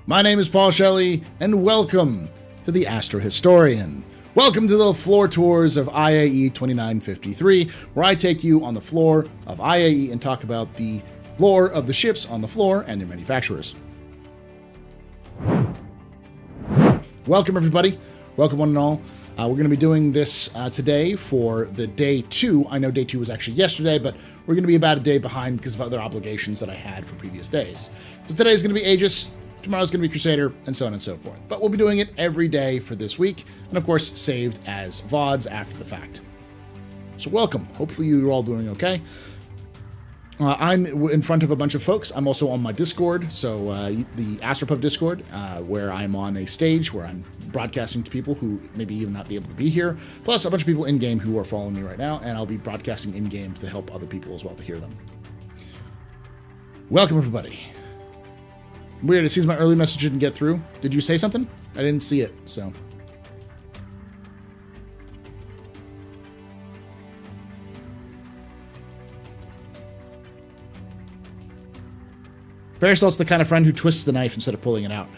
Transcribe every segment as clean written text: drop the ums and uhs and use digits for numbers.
My name is Paul Shelley, and welcome to the AstroHistorian. Welcome to the floor tours of IAE 2953, where I take you on the floor of IAE and talk about the lore of the ships on the floor and their manufacturers. Welcome, everybody. Welcome, one and all. We're going to be doing this today for the day 2. I know day 2 was actually yesterday, but we're going to be about a day behind because of other obligations that I had for previous days. So today is going to be Aegis, tomorrow's going to be Crusader, and so on and so forth. But we'll be doing it every day for this week, and of course, saved as VODs after the fact. So welcome. Hopefully you're all doing okay. I'm in front of a bunch of folks. I'm also on my Discord, so the Astropub Discord, where I'm on a stage where I'm broadcasting to people who maybe even not be able to be here, plus a bunch of people in-game who are following me right now, and I'll be broadcasting in-game to help other people as well to hear them. Welcome, everybody. Weird, it seems my early message didn't get through. Did you say something? I didn't see it, so... Fairsalt's the kind of friend who twists the knife instead of pulling it out.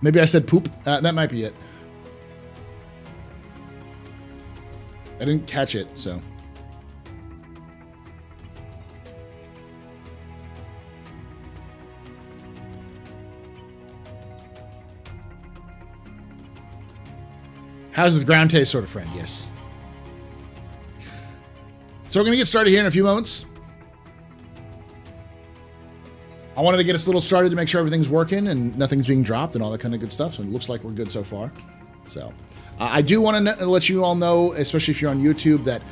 Maybe I said poop. That might be it. I didn't catch it, so. How's the ground taste sort of friend? Yes. So we're going to get started here in a few moments. I wanted to get us a little started to make sure everything's working and nothing's being dropped and all that kind of good stuff. So it looks like we're good so far. So I do want to let you all know, especially if you're on YouTube, that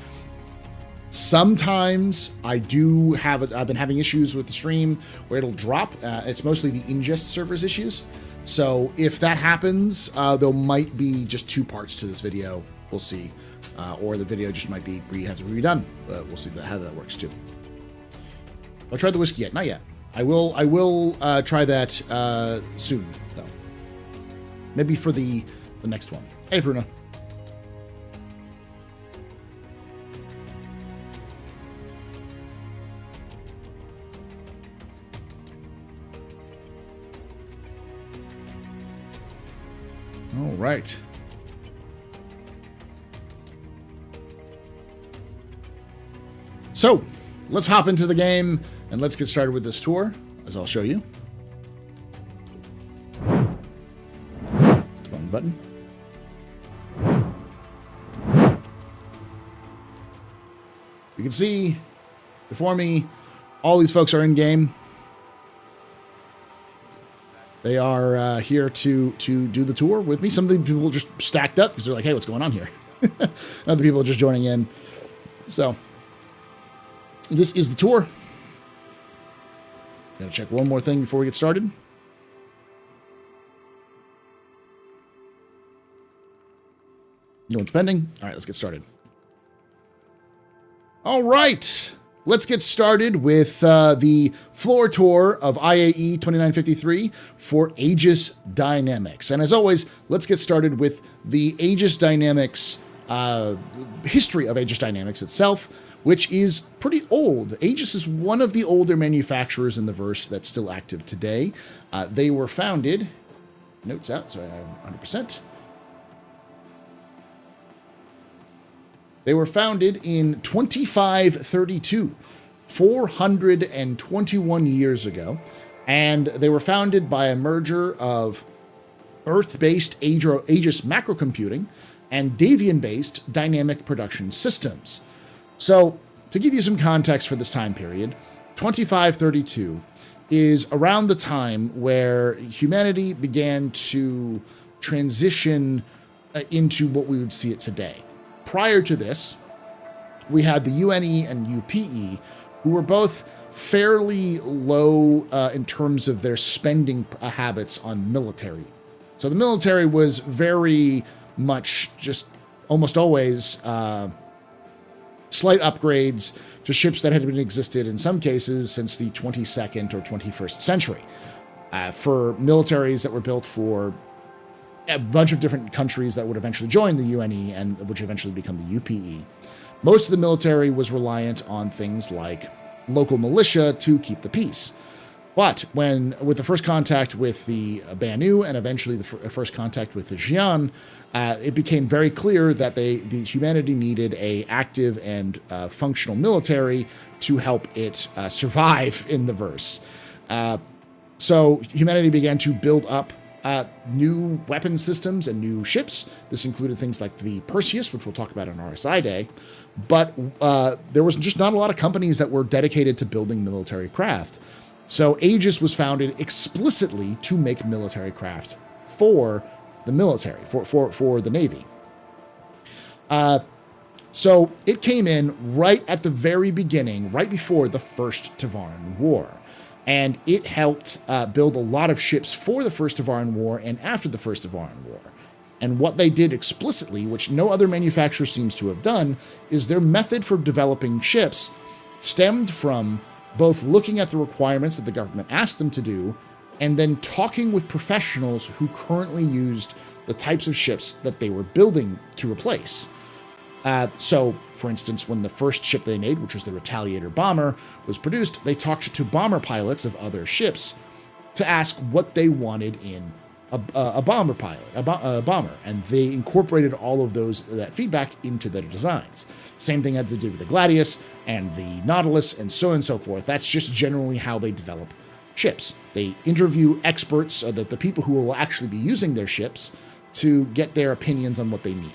sometimes I've been having issues with the stream where it'll drop. It's mostly the ingest servers issues. So if that happens, there might be just 2 parts to this video. We'll see. Or the video just might be has to be redone. We'll see how that works too. I've tried the whiskey yet? Not yet. I will try that soon, though. Maybe for the next one. Hey, Bruno. All right. So, let's hop into the game, and let's get started with this tour, as I'll show you. Wrong button. You can see before me, all these folks are in-game. They are here to do the tour with me. Some of the people just stacked up because they're like, hey, what's going on here? Other people are just joining in. So... this is the tour. Gotta check one more thing before we get started. No one's pending. All right, let's get started. All right, let's get started with the floor tour of IAE 2953 for Aegis Dynamics. And as always, let's get started with the Aegis Dynamics history of Aegis Dynamics itself, which is pretty old. Aegis is one of the older manufacturers in the verse that's still active today. They were founded, notes out, so I have 100%. They were founded in 2532, 421 years ago, and they were founded by a merger of Earth-based Aegis macrocomputing and Davian-based dynamic production systems. So, to give you some context for this time period, 2532 is around the time where humanity began to transition into what we would see it today. Prior to this, we had the UNE and UPE, who were both fairly low in terms of their spending habits on military. So the military was very much just almost always slight upgrades to ships that had been existed in some cases since the 22nd or 21st century. For militaries that were built for a bunch of different countries that would eventually join the UNE and which eventually become the UPE. Most of the military was reliant on things like local militia to keep the peace. But with the first contact with the Banu and eventually the first contact with the Xi'an, it became very clear that the humanity needed a active and functional military to help it survive in the verse. So humanity began to build up new weapon systems and new ships. This included things like the Perseus, which we'll talk about on RSI Day. But there was just not a lot of companies that were dedicated to building military craft. So Aegis was founded explicitly to make military craft for the military, for the Navy. So it came in right at the very beginning, right before the First Tevarin War. And it helped build a lot of ships for the First Tevarin War and after the First Tevarin War. And what they did explicitly, which no other manufacturer seems to have done, is their method for developing ships stemmed from both looking at the requirements that the government asked them to do, and then talking with professionals who currently used the types of ships that they were building to replace. So, for instance, when the first ship they made, which was the Retaliator bomber, was produced, they talked to bomber pilots of other ships to ask what they wanted in a bomber pilot, a bomber, and they incorporated all of that feedback into their designs. Same thing had to do with the Gladius and the Nautilus and so on and so forth. That's just generally how they develop ships. They interview experts, the people who will actually be using their ships, to get their opinions on what they need.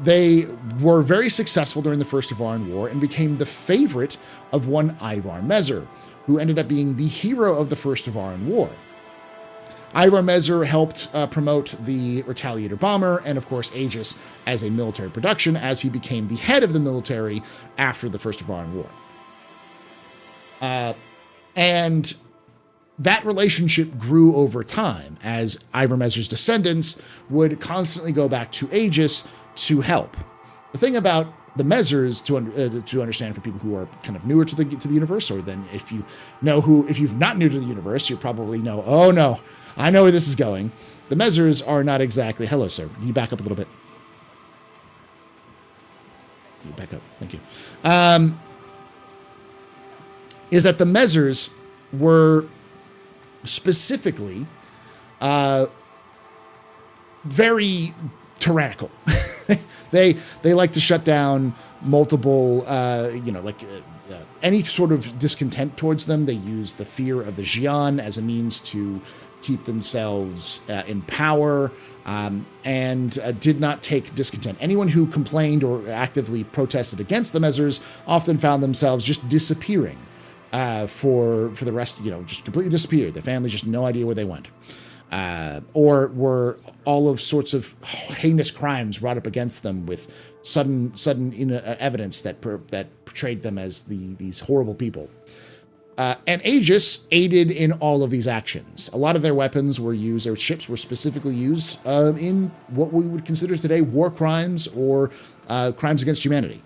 They were very successful during the First Tevarin War and became the favorite of one Ivar Mezer, who ended up being the hero of the First Tevarin War. Ivar Mezer helped promote the Retaliator bomber and, of course, Aegis as a military production as he became the head of the military after the First Tevarin War. And that relationship grew over time as Ivar Mezer's descendants would constantly go back to Aegis to help. The thing about the Mezers to understand for people who are kind of newer to the universe, or then if you've not new to the universe, you probably know, oh no, I know where this is going. The Mezers are not exactly, hello sir, can you back up a little bit? Can you back up, thank you. Is that the Mezers were specifically very tyrannical. They like to shut down multiple, any sort of discontent towards them. They use the fear of the Xi'an as a means to keep themselves in power, and did not take discontent. Anyone who complained or actively protested against the Mezers often found themselves just disappearing for the rest, just completely disappeared. Their family just no idea where they went. Or were all of sorts of heinous crimes brought up against them with sudden evidence that portrayed them as these horrible people. And Aegis aided in all of these actions. A lot of their weapons were used, their ships were specifically used in what we would consider today war crimes or crimes against humanity.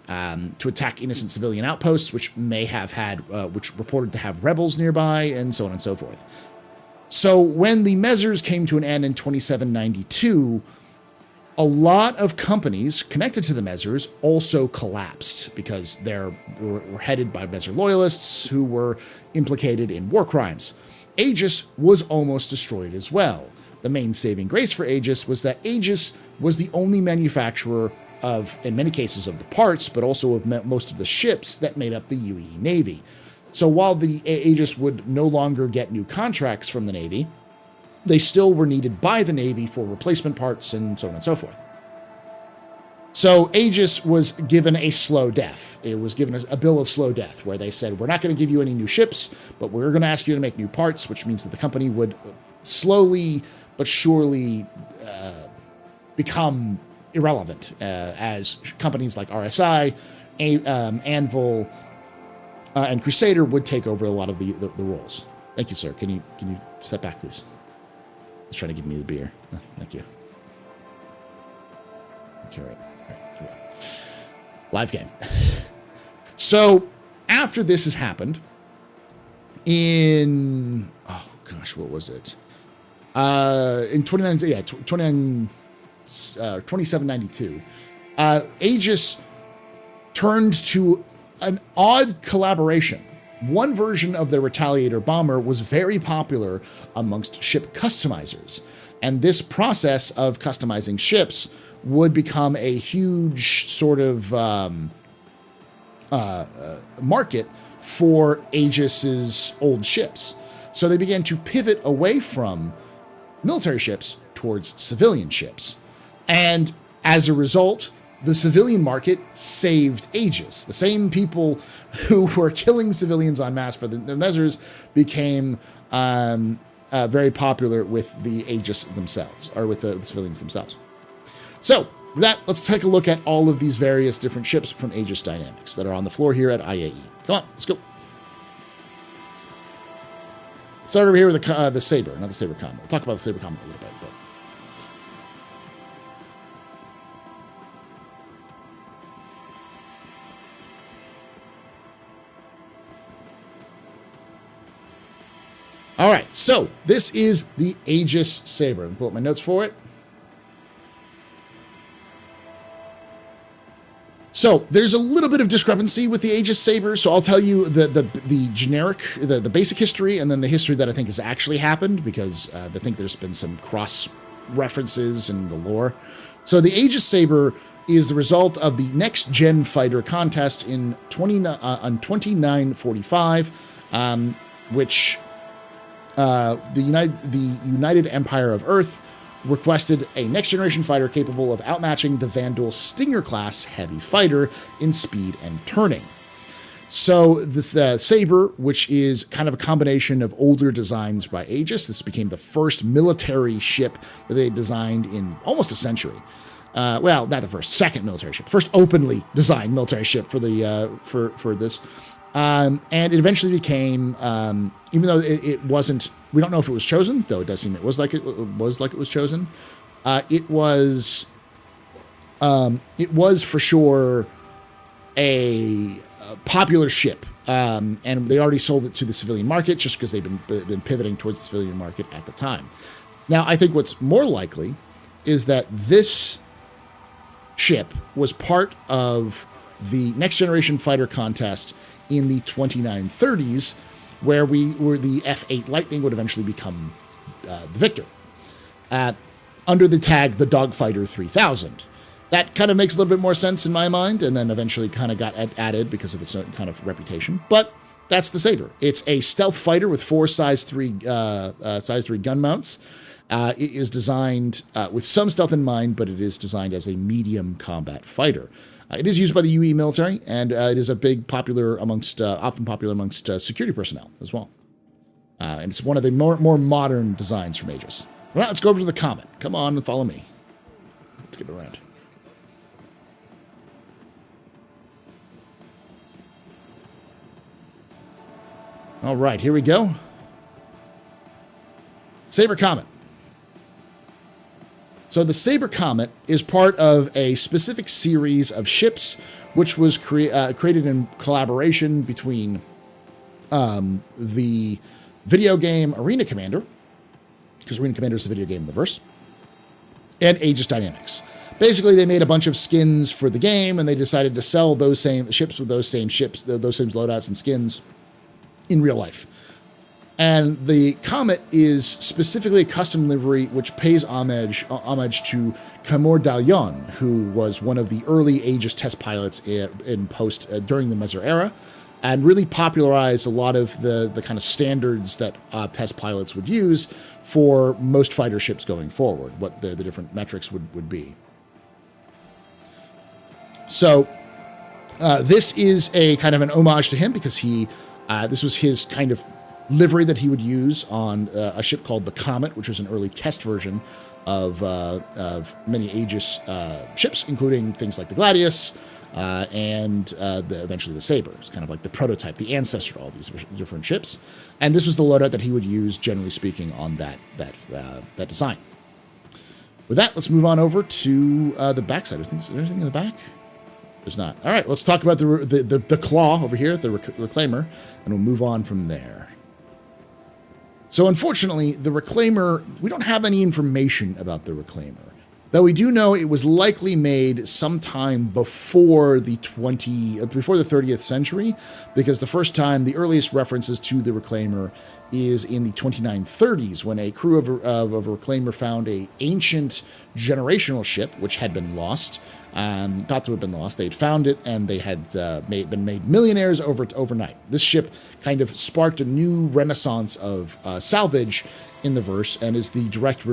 To attack innocent civilian outposts, which may have had, which reported to have rebels nearby, and so on and so forth. So when the Mezers came to an end in 2792, a lot of companies connected to the Mezers also collapsed because they were headed by Mezer loyalists who were implicated in war crimes. Aegis was almost destroyed as well. The main saving grace for Aegis was that Aegis was the only manufacturer of, in many cases, of the parts, but also of most of the ships that made up the UEE Navy. So while the Aegis would no longer get new contracts from the Navy, they still were needed by the Navy for replacement parts and so on and so forth. So Aegis was given a slow death. It was given a bill of slow death, where they said, we're not going to give you any new ships, but we're going to ask you to make new parts, which means that the company would slowly but surely become irrelevant as companies like RSI, Anvil, and Crusader would take over a lot of the roles. Thank you, sir. Can you step back, please? He's trying to give me the beer. Oh, thank you. Okay, right. Here we go. Live game. So after this has happened, in what was it? In 2792, Aegis turned to an odd collaboration. One version of the Retaliator bomber was very popular amongst ship customizers, and this process of customizing ships would become a huge sort of market for Aegis's old ships. So they began to pivot away from military ships towards civilian ships. And as a result, the civilian market saved Aegis. The same people who were killing civilians en masse for the measures became very popular with the Aegis themselves, or with the civilians themselves. So, with that, let's take a look at all of these various different ships from Aegis Dynamics that are on the floor here at IAE. Come on, let's go. Start over here with the Saber, not the Saber Comet. We'll talk about the Saber Comet a little bit, but all right, so this is the Aegis Saber. I'll pull up my notes for it. So there's a little bit of discrepancy with the Aegis Saber. So I'll tell you the generic, the basic history, and then the history that I think has actually happened, because I think there's been some cross references in the lore. So the Aegis Saber is the result of the next gen fighter contest on 2945, which the United Empire of Earth requested a next-generation fighter capable of outmatching the Vandal Stinger-class heavy fighter in speed and turning. So this Saber, which is kind of a combination of older designs by Aegis, this became the first military ship that they designed in almost a century. Well, not the first, second military ship, first openly designed military ship for the for this. And it eventually became, even though it wasn't, we don't know if it was chosen, though it does seem it was like it was chosen. It was for sure a popular ship, and they already sold it to the civilian market just because they've been pivoting towards the civilian market at the time. Now, I think what's more likely is that this ship was part of the next generation fighter contest in the 2930s, where the F-8 Lightning would eventually become the victor, under the tag the Dogfighter 3000. That kind of makes a little bit more sense in my mind, and then eventually kind of got added because of its own kind of reputation. But that's the Saber. It's a stealth fighter with 4 size 3 gun mounts. It is designed with some stealth in mind, but it is designed as a medium combat fighter. It is used by the UEE military, and it is often popular amongst security personnel as well. And it's one of the more modern designs from Aegis. Well, let's go over to the Comet. Come on and follow me. Let's get around. All right, here we go. Saber Comet. So the Saber Comet is part of a specific series of ships, which was created in collaboration between the video game Arena Commander, because Arena Commander is a video game in the verse, and Aegis Dynamics. Basically, they made a bunch of skins for the game, and they decided to sell those same ships with those same loadouts and skins in real life. And the Comet is specifically a custom livery which pays homage to Kamor Dalyon, who was one of the early Aegis test pilots during the Meser era, and really popularized a lot of the kind of standards that test pilots would use for most fighter ships going forward, what the different metrics would be. So this is a kind of an homage to him, because this was his kind of livery that he would use on a ship called the Comet, which was an early test version of many Aegis ships, including things like the Gladius and eventually the Saber. It's kind of like the prototype, the ancestor to all these different ships. And this was the loadout that he would use, generally speaking, on that design. With that, let's move on over to the backside. Is there anything in the back? There's not. All right, let's talk about the claw over here, the Reclaimer, and we'll move on from there. So unfortunately, the Reclaimer, we don't have any information about the Reclaimer. Though we do know it was likely made sometime before the 30th century, because the first time, the earliest references to the Reclaimer is in the 2930s, when a crew of a Reclaimer found a ancient generational ship, which had been lost, thought to have been lost. They had found it, and they had been made millionaires overnight. This ship kind of sparked a new renaissance of salvage in the verse, and is the direct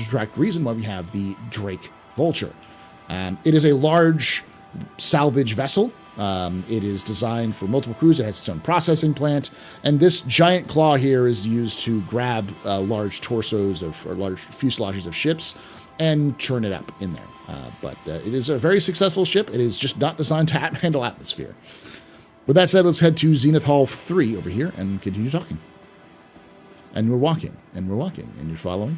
direct reason why we have the Drake Vulture. It is a large salvage vessel. It is designed for multiple crews. It has its own processing plant, and this giant claw here is used to grab large torsos or large fuselages of ships and churn it up in there. But it is a very successful ship. It is just not designed to handle atmosphere. With that said, let's head to Zenith Hall 3 over here and continue talking. And we're walking, and you're following.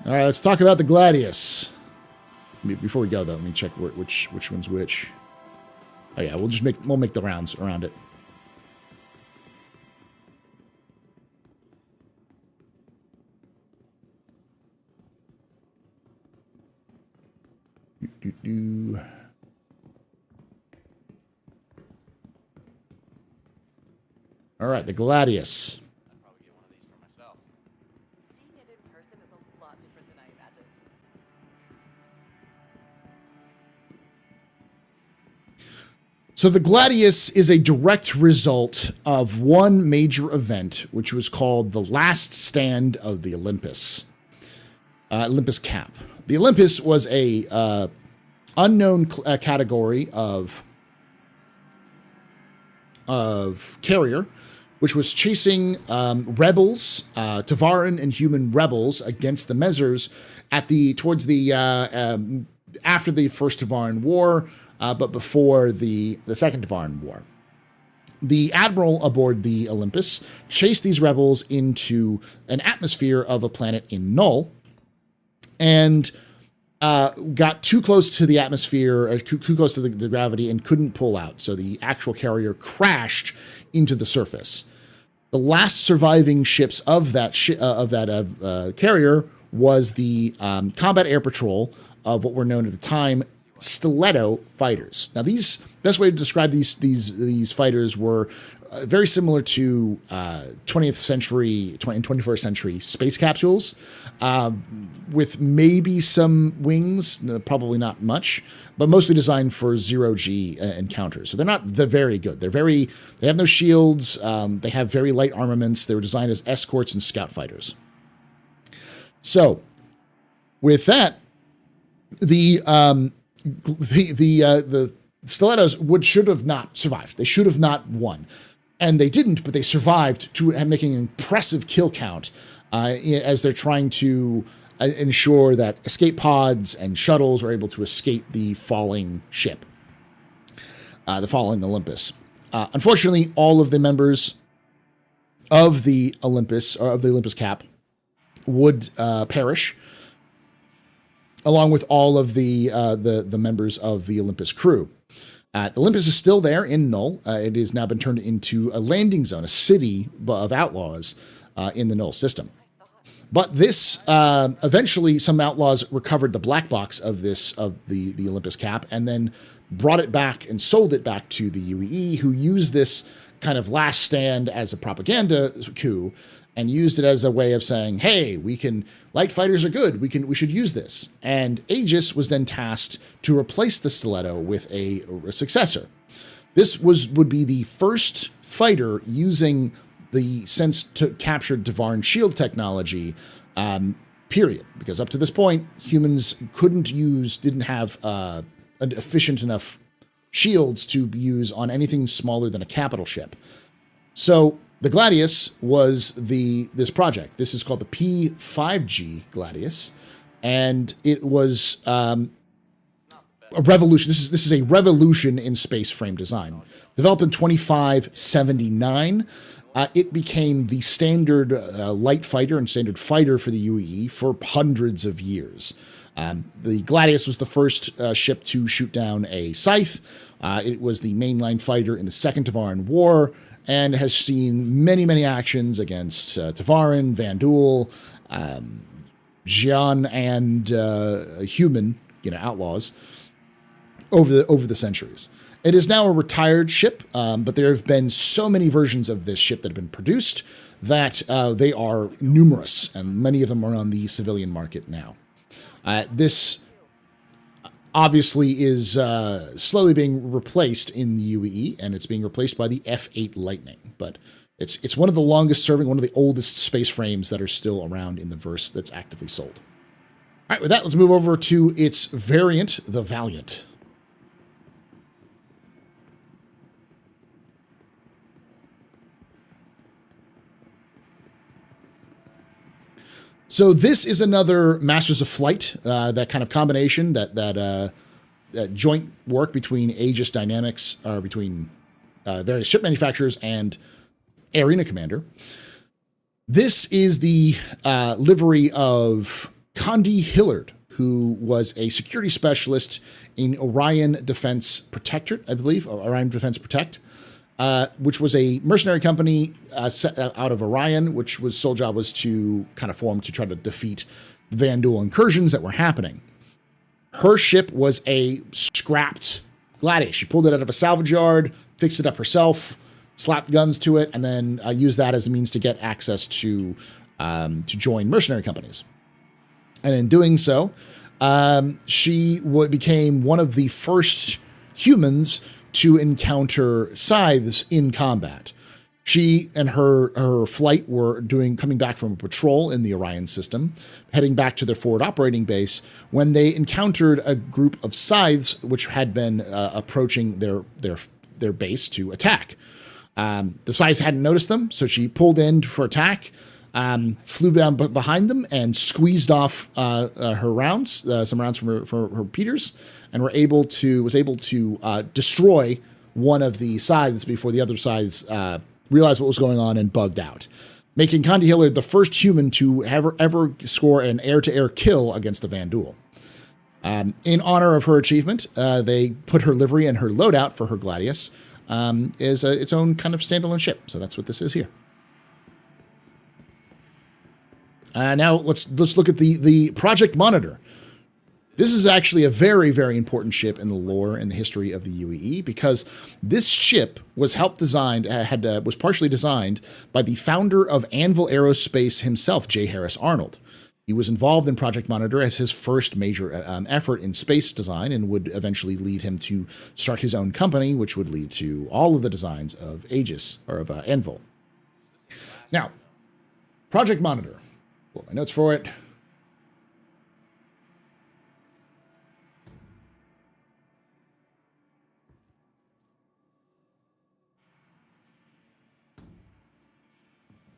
All right, let's talk about the Gladius. Before we go, though, let me check which one's which. Oh yeah, we'll make the rounds around it. All right, the Gladius. I'd probably get one of these for myself. Seeing it in person is a lot different than I imagined. So the Gladius is a direct result of one major event, which was called the Last Stand of the Olympus. Olympus Cap. The Olympus was a unknown category of carrier, which was chasing rebels, Tavaran and human rebels against the Mezzers after the First Tavaran War, but before the Second Tavaran War. The admiral aboard the Olympus chased these rebels into an atmosphere of a planet in Null, and got too close to the atmosphere, too close to the gravity, and couldn't pull out. So the actual carrier crashed into the surface. The last surviving ships of that carrier was the combat air patrol of what were known at the time stiletto fighters. Now, best way to describe these fighters were very similar to 20th century and 21st century space capsules, with maybe some wings, probably not much, but mostly designed for zero-G encounters. So they're not very good. They have no shields. They have very light armaments. They were designed as escorts and scout fighters. So with that, the stilettos should have not survived. They should have not won. And they didn't, but they survived to making an impressive kill count as they're trying to ensure that escape pods and shuttles are able to escape the falling ship, the falling Olympus. Unfortunately, all of the members of the Olympus, or of the Olympus Cap, would perish, along with all of the members of the Olympus crew. The Olympus is still there in Null. It has now been turned into a landing zone, a city of outlaws in the Null system. But this, eventually, some outlaws recovered the black box of the Olympus Cap, and then brought it back and sold it back to the UEE, who used this kind of last stand as a propaganda coup, and used it as a way of saying, hey, light fighters are good, we should use this. And Aegis was then tasked to replace the stiletto with a successor. This would be the first fighter using the captured Tavaran shield technology, period. Because up to this point, humans didn't have efficient enough shields to use on anything smaller than a capital ship. So the Gladius was this project. This is called the P5G Gladius, and it was It's not the a revolution. This is a revolution in space frame design. Developed in 2579, it became the standard light fighter and standard fighter for the UEE for hundreds of years. The Gladius was the first ship to shoot down a scythe. It was the mainline fighter in the Second Tavaran War and has seen many, many actions against Tavaran, Vandul, Xian, and human, outlaws over the centuries. It is now a retired ship, but there have been so many versions of this ship that have been produced that they are numerous, and many of them are on the civilian market now. This obviously is slowly being replaced in the UEE, and it's being replaced by the F-8 Lightning. But it's one of the longest serving, one of the oldest space frames that are still around in the verse that's actively sold. All right, with that, let's move over to its variant, the Valiant. So this is another Masters of Flight, that kind of combination, that joint work between Aegis Dynamics, or between various ship manufacturers and Arena Commander. This is the livery of Condi Hillard, who was a security specialist in Orion Defense Protectorate, I believe, or Orion Defense Protect, which was a mercenary company set out of Orion, which was sole job was to kind of form to try to defeat Vandal incursions that were happening. Her ship was a scrapped Gladius. She pulled it out of a salvage yard, fixed it up herself, slapped guns to it, and then used that as a means to get access to join mercenary companies. And in doing so, she became one of the first humans to encounter scythes in combat. She and her flight were coming back from a patrol in the Orion system, heading back to their forward operating base when they encountered a group of scythes which had been approaching their base to attack. The scythes hadn't noticed them, so she pulled in for attack, flew down behind them and squeezed off her rounds, some rounds from her repeaters, and was able to destroy one of the scythes before the other scythes realized what was going on and bugged out, making Condi Hillard the first human to ever score an air-to-air kill against the Vandul. In honor of her achievement, they put her livery and her loadout for her Gladius as its own kind of standalone ship. So that's what this is here. Now let's look at the Project Monitor. This is actually a very, very important ship in the lore and the history of the UEE because this ship was was partially designed by the founder of Anvil Aerospace himself, J. Harris Arnold. He was involved in Project Monitor as his first major effort in space design and would eventually lead him to start his own company, which would lead to all of the designs of Aegis, or of Anvil. Now, Project Monitor. Pull my notes for it.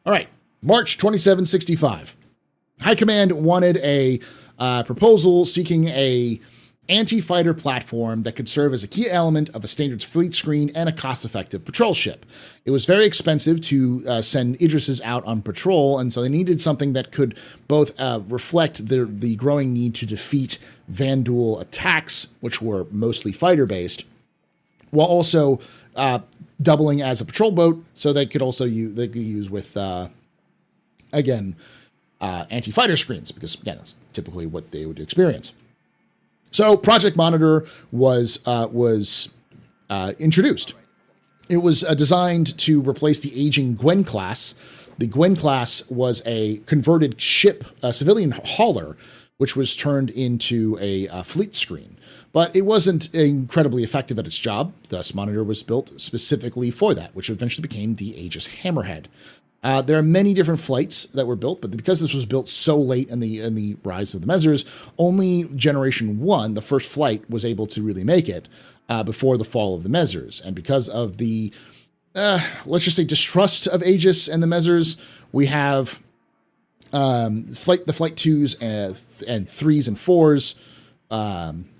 All right, March 2765. High Command wanted a proposal seeking a anti-fighter platform that could serve as a key element of a standards fleet screen and a cost-effective patrol ship. It was very expensive to send Idrises out on patrol, and so they needed something that could both reflect the growing need to defeat Vandul attacks, which were mostly fighter-based, while also doubling as a patrol boat, so they could also use with anti-fighter screens, because again, that's typically what they would experience. So Project Monitor was introduced. It was designed to replace the aging Gwen class. The Gwen class was a converted ship, a civilian hauler, which was turned into a fleet screen. But it wasn't incredibly effective at its job. Thus, Monitor was built specifically for that, which eventually became the Aegis Hammerhead. There are many different flights that were built, but because this was built so late in the rise of the Mezzers, only Generation 1, the first flight, was able to really make it before the fall of the Mezzers. And because of the, let's just say, distrust of Aegis and the Mezzers, we have the Flight 2s and 3s and 4s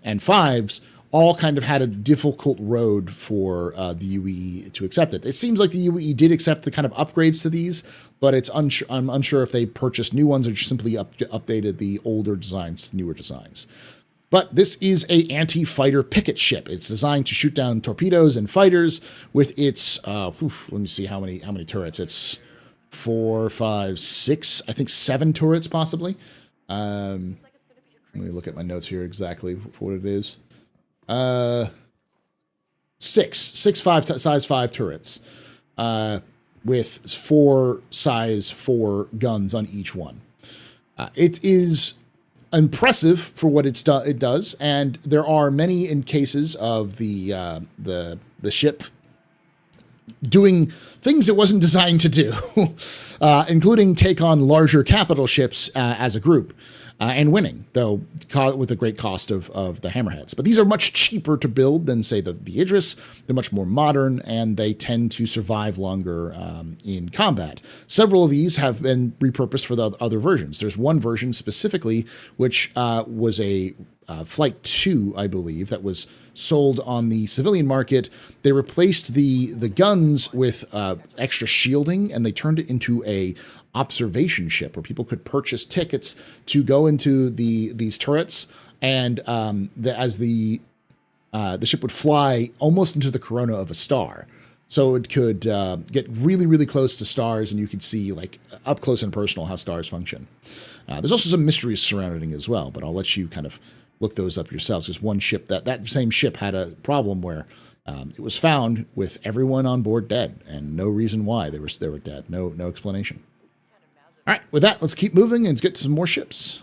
and 5s all kind of had a difficult road for the UEE to accept it. It seems like the UEE did accept the kind of upgrades to these, but I'm unsure if they purchased new ones or just simply updated the older designs to newer designs. But this is a anti-fighter picket ship. It's designed to shoot down torpedoes and fighters with its, let me see how many turrets. It's 4, 5, 6, I think 7 turrets possibly. Let me look at my notes here exactly for what it is. 6 size 5 turrets, with 4 size 4 guns on each one. It is impressive for what it does, and there are many in cases of the ship doing things it wasn't designed to do, including take on larger capital ships as a group. And winning, though, with the great cost of the hammerheads. But these are much cheaper to build than, say, the Idris. They're much more modern, and they tend to survive longer in combat. Several of these have been repurposed for the other versions. There's one version specifically, which was a Flight 2, I believe, that was sold on the civilian market. They replaced the guns with extra shielding, and they turned it into a observation ship where people could purchase tickets to go into these turrets, and as the ship would fly almost into the corona of a star. So it could get really, really close to stars, and you could see, like, up close and personal how stars function. There's also some mysteries surrounding it as well, but I'll let you kind of look those up yourselves. There's one ship, that same ship had a problem where it was found with everyone on board dead, and no reason why they were dead. No explanation. All right, with that, let's keep moving and get to some more ships.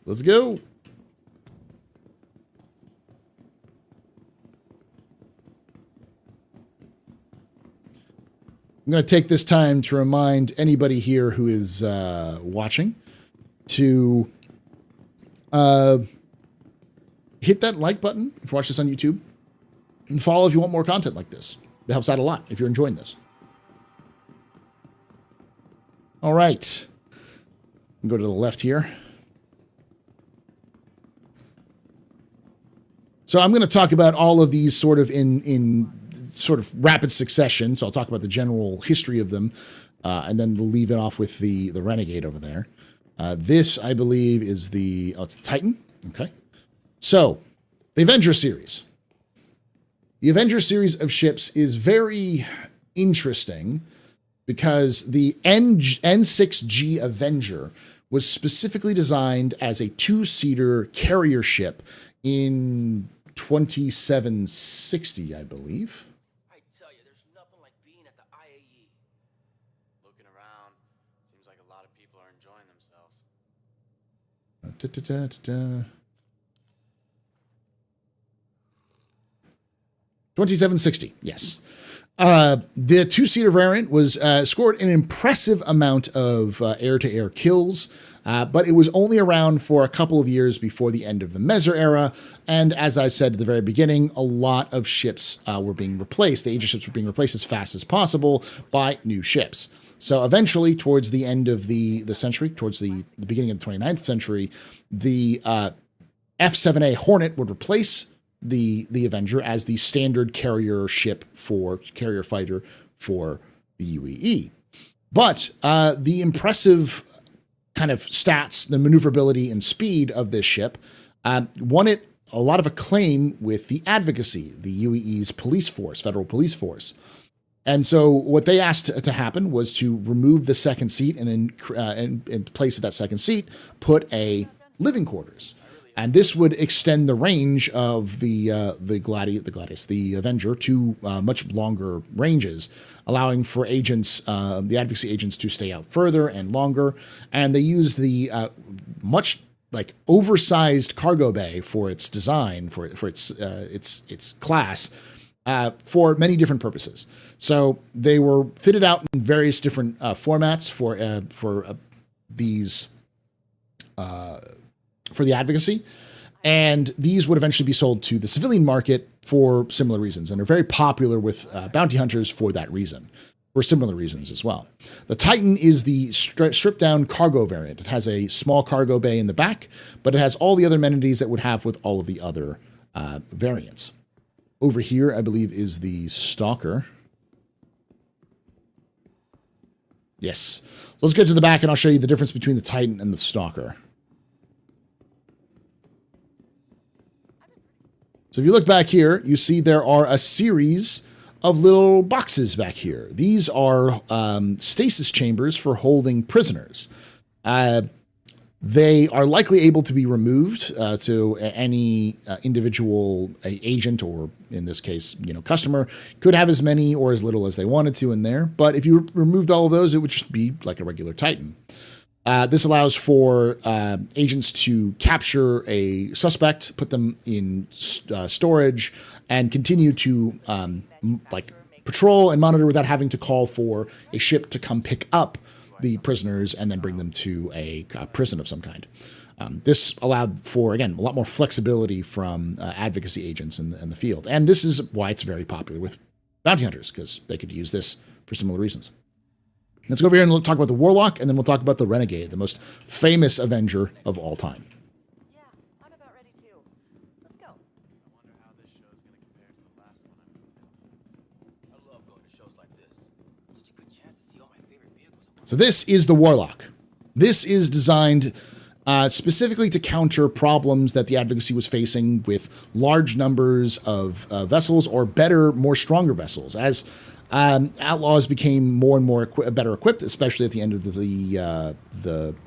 Let's go. I'm going to take this time to remind anybody here who is watching to hit that like button if you watch this on YouTube, and follow if you want more content like this. It helps out a lot if you're enjoying this. All right. Go to the left here. So I'm going to talk about all of these sort of in sort of rapid succession. So I'll talk about the general history of them, and then leave it off with the Renegade over there. This, I believe, is it's the Titan. Okay. So the Avenger series. The Avenger series of ships is very interesting because the N6G Avenger was specifically designed as a 2-seater carrier ship in 2760, I believe. I tell you, there's nothing like being at the IAE. Looking around, seems like a lot of people are enjoying themselves. 2760, yes. The 2-seater variant was scored an impressive amount of air-to-air kills, but it was only around for a couple of years before the end of the Meser era. And as I said at the very beginning, a lot of ships were being replaced. The Aegis ships were being replaced as fast as possible by new ships. So eventually, towards the end of the century, towards the beginning of the 29th century, the F-7A Hornet would replace the Avenger as the standard carrier fighter for the UEE. But the impressive kind of stats, the maneuverability and speed of this ship won it a lot of acclaim with the advocacy, the UEE's police force, federal police force. And so what they asked to happen was to remove the second seat, and in place of that second seat, put a living quarters. And this would extend the range of the Avenger to much longer ranges, allowing for agents, the advocacy agents, to stay out further and longer. And they used the much like oversized cargo bay for its design, for its class, for many different purposes. So they were fitted out in various different formats for these advocacy. And these would eventually be sold to the civilian market for similar reasons, and are very popular with bounty hunters for that reason, for similar reasons as well. The Titan is the stripped-down cargo variant. It has a small cargo bay in the back, but it has all the other amenities that would have with all of the other variants. Over here, I believe, is the Stalker. Yes. So let's go to the back, and I'll show you the difference between the Titan and the Stalker. So if you look back here, you see there are a series of little boxes back here. These are stasis chambers for holding prisoners. They are likely able to be removed, so any individual agent, or in this case, customer, could have as many or as little as they wanted to in there. But if you removed all of those, it would just be like a regular Titan. This allows for agents to capture a suspect, put them in storage, and continue to patrol and monitor without having to call for a ship to come pick up the prisoners and then bring them to a prison of some kind. This allowed for, again, a lot more flexibility from advocacy agents in the field. And this is why it's very popular with bounty hunters, because they could use this for similar reasons. Let's go over here and talk about the Warlock, and then we'll talk about the Renegade, the most famous Avenger of all time. Yeah, I'm about ready too. Let's go. I wonder how this show is going to compare to the last one I moved to. I love going to shows like this. Such a good chance to see all my favorite vehicles. So this is the Warlock. This is designed specifically to counter problems that the advocacy was facing with large numbers of vessels, or better, more stronger vessels. As outlaws became more and more better equipped, especially at the end of the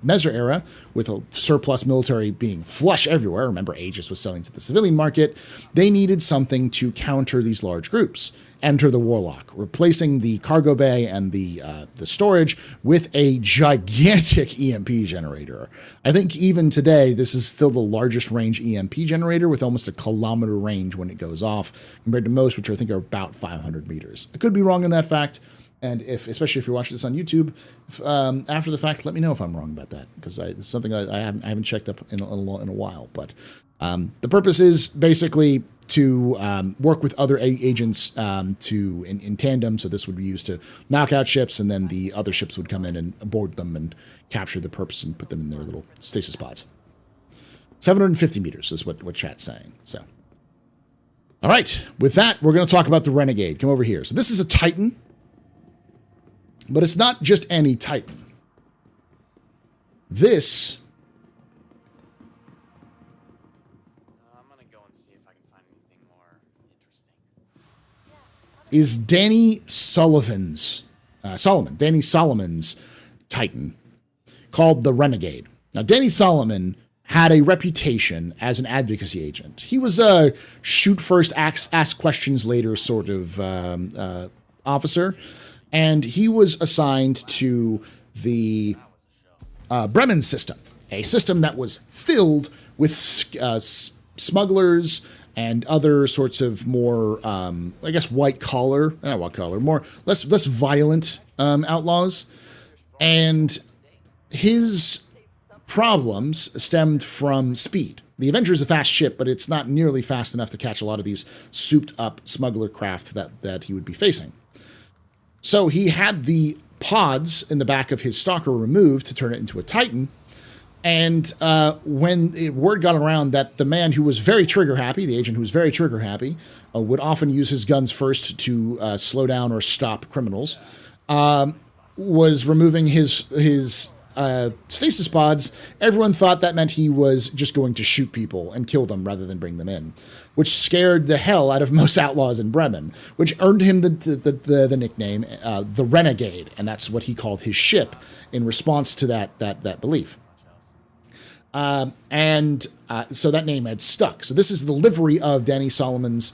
Mezzer era, with a surplus military being flush everywhere. Remember, Aegis was selling to the civilian market. They needed something to counter these large groups. Enter the Warlock, replacing the cargo bay and the storage with a gigantic EMP generator. I think even today, this is still the largest range EMP generator, with almost a kilometer range when it goes off, compared to most, which I think are about 500 meters. I could be wrong on that fact, and especially if you're watching this on YouTube, after the fact, let me know if I'm wrong about that, because it's something I haven't checked up in a while. But the purpose is basically to work with other agents in tandem. So this would be used to knock out ships, and then the other ships would come in and board them and capture the purpose and put them in their little stasis pods. 750 meters is what chat's saying. So, all right, with that, we're going to talk about the Renegade. Come over here. So this is a Titan, but it's not just any Titan. This is Danny Solomon's Titan, called the Renegade. Now, Danny Solomon had a reputation as an advocacy agent. He was a shoot first, ask questions later sort of officer, and he was assigned to the Bremen system, a system that was filled with smugglers and other sorts of more, I guess, less violent outlaws. And his problems stemmed from speed. The Avenger is a fast ship, but it's not nearly fast enough to catch a lot of these souped-up smuggler craft that he would be facing. So he had the pods in the back of his Stalker removed to turn it into a Titan. And when word got around that the man who was very trigger happy, the agent who was very trigger happy, would often use his guns first to slow down or stop criminals, was removing his stasis pods, everyone thought that meant he was just going to shoot people and kill them rather than bring them in, which scared the hell out of most outlaws in Bremen, which earned him the nickname the Renegade, and that's what he called his ship in response to that belief. So that name had stuck. So this is the livery of Danny Solomon's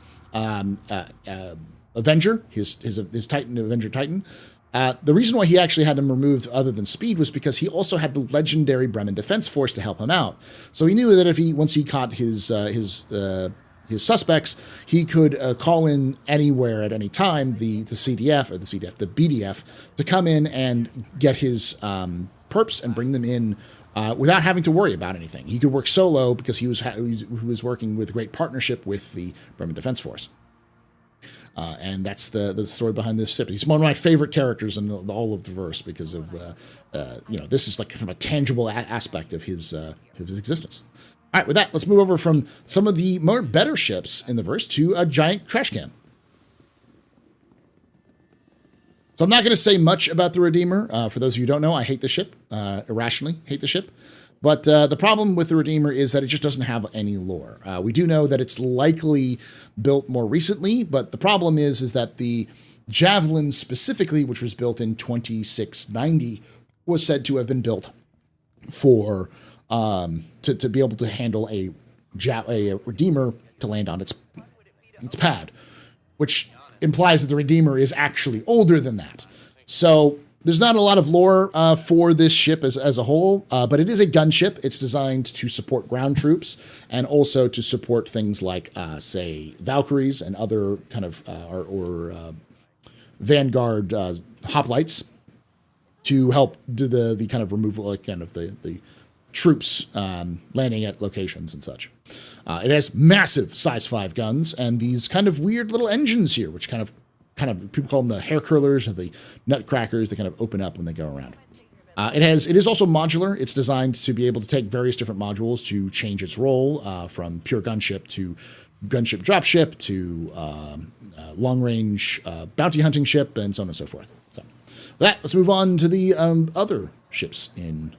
Avenger, his Titan, Avenger Titan. The reason why he actually had him removed other than speed was because he also had the legendary Bremen Defense Force to help him out. So he knew that once he caught his suspects, he could call in anywhere at any time the BDF to come in and get his perps and bring them in without having to worry about anything. He could work solo because he was working with great partnership with the Bremen Defense Force. And that's the story behind this ship. He's one of my favorite characters in all of the verse because of, this is like kind of a tangible aspect of his existence. All right, with that, let's move over from some of the more better ships in the verse to a giant trash can. So I'm not going to say much about the Redeemer. For those of you who don't know, I hate the ship, irrationally hate the ship. But the problem with the Redeemer is that it just doesn't have any lore. We do know that it's likely built more recently, but the problem is that the Javelin specifically, which was built in 2690, was said to have been built for to be able to handle a Redeemer to land on its pad, which implies that the Redeemer is actually older than that. So there's not a lot of lore for this ship as a whole, but it is a gunship. It's designed to support ground troops and also to support things like, say, Valkyries and other kind of Vanguard hoplites to help do the kind of removal, like kind of the troops landing at locations and such. It has massive size 5 guns and these kind of weird little engines here, which kind of people call them the hair curlers or the nutcrackers. They kind of open up when they go around. It is also modular. It's designed to be able to take various different modules to change its role from pure gunship to gunship dropship to long range bounty hunting ship and so on and so forth. So with that, let's move on to the other ships in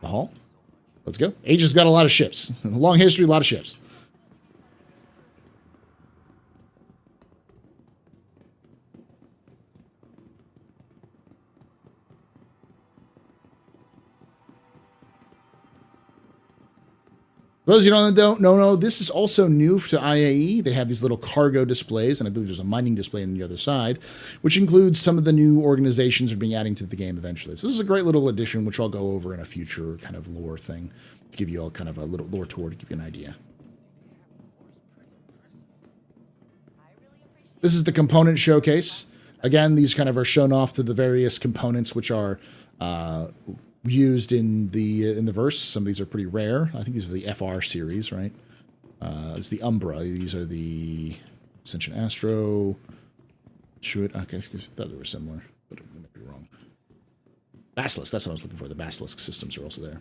the hall. Let's go. Aegis has got a lot of ships. A long history, a lot of ships. Those of you who don't know, this is also new to IAE. They have these little cargo displays, and I believe there's a mining display on the other side, which includes some of the new organizations that are being adding to the game eventually. So this is a great little addition, which I'll go over in a future kind of lore thing to give you all kind of a little lore tour to give you an idea. This is the component showcase. Again, these kind of are shown off to the various components which are used in the verse. Some of these are pretty rare. I think these are the FR series, right? It's the Umbra. These are the Ascension Astro. Okay, I thought they were similar, but I might be wrong. Basilisk, that's what I was looking for. The Basilisk systems are also there.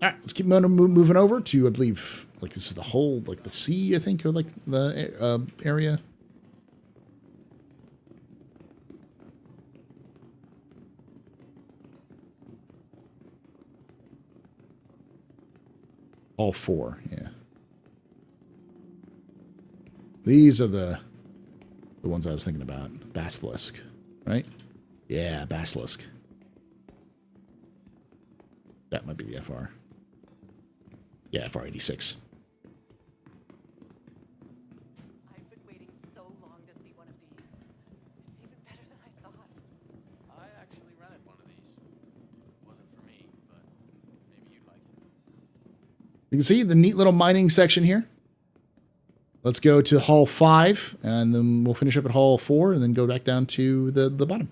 All right, let's keep moving over to, I believe, like this is the whole, like the sea, I think, or like the area. All 4, yeah. These are the ones I was thinking about. Basilisk, right? Yeah, Basilisk. That might be the FR. Yeah, FR 86. I've been waiting so long to see one of these. It's even better than I thought. I actually rented one of these. Wasn't for me, but maybe you'd like it. You can see the neat little mining section here. Let's go to Hall 5, and then we'll finish up at Hall 4, and then go back down to the bottom.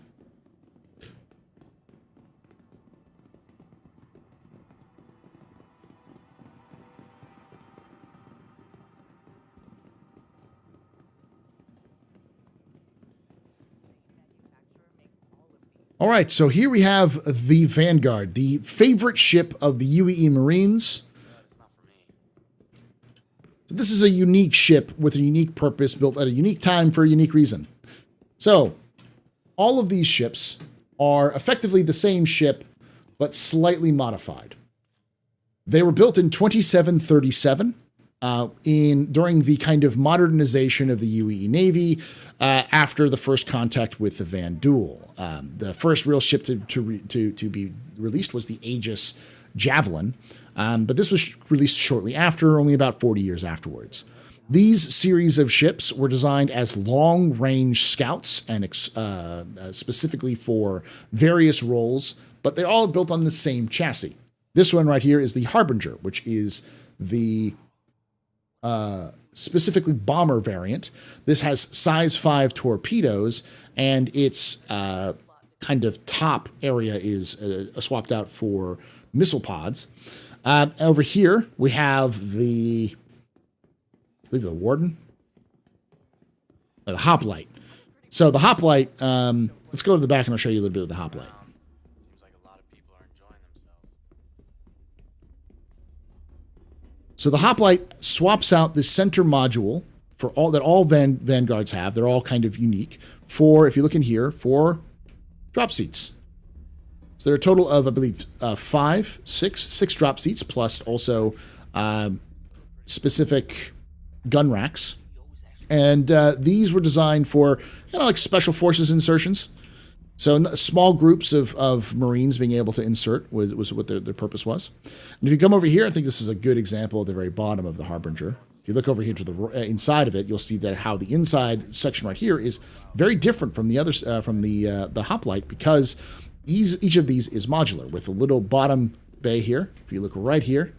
All right, so here we have the Vanguard, the favorite ship of the UEE Marines. It's not for me. So this is a unique ship with a unique purpose, built at a unique time for a unique reason. So all of these ships are effectively the same ship, but slightly modified. They were built in 2737 during the kind of modernization of the UEE Navy after the first contact with the Van Duel. The first real ship to be released was the Aegis Javelin, but this was released shortly after, only about 40 years afterwards. These series of ships were designed as long-range scouts and specifically for various roles, but they're all built on the same chassis. This one right here is the Harbinger, which is the specifically bomber variant. This has size 5 torpedoes, and its kind kind of top area is swapped out for missile pods. Over here, we have I believe the Warden? The Hoplite. So the Hoplite, let's go to the back and I'll show you a little bit of the Hoplite. Seems like a lot of people are enjoying themselves. So the Hoplite swaps out the center module for all Vanguards have. They're all kind of unique for, if you look in here, for drop seats. So there are a total of, I believe, six drop seats, plus also specific gun racks. And these were designed for kind of like special forces insertions. So small groups of Marines being able to insert was what their purpose was. And if you come over here, I think this is a good example at the very bottom of the Harbinger. If you look over here to the inside of it, you'll see that how the inside section right here is very different from the others, from the Hoplite, because each of these is modular with a little bottom bay here. If you look right here,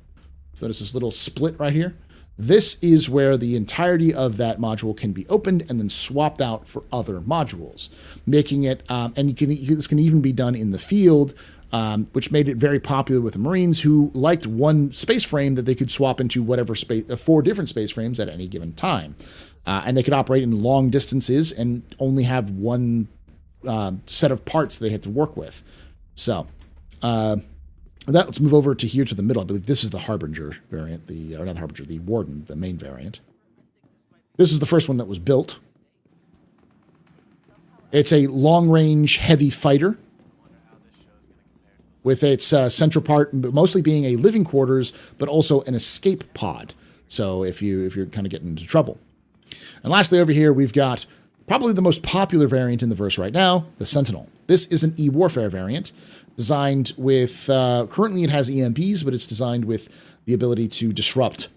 so notice this little split right here. This is where the entirety of that module can be opened and then swapped out for other modules, making it, and this can even be done in the field, which made it very popular with the Marines who liked one space frame that they could swap into whatever space, 4 different space frames at any given time. And they could operate in long distances and only have one set of parts they had to work with. So, let's move over to here to the middle. I believe this is the Harbinger variant, or not the Harbinger, the Warden, the main variant. This is the first one that was built. It's a long-range heavy fighter with its central part mostly being a living quarters, but also an escape pod. So if you're kind of getting into trouble. And lastly, over here, we've got probably the most popular variant in the verse right now, the Sentinel. This is an E-Warfare variant designed with, currently it has EMPs, but it's designed with the ability to disrupt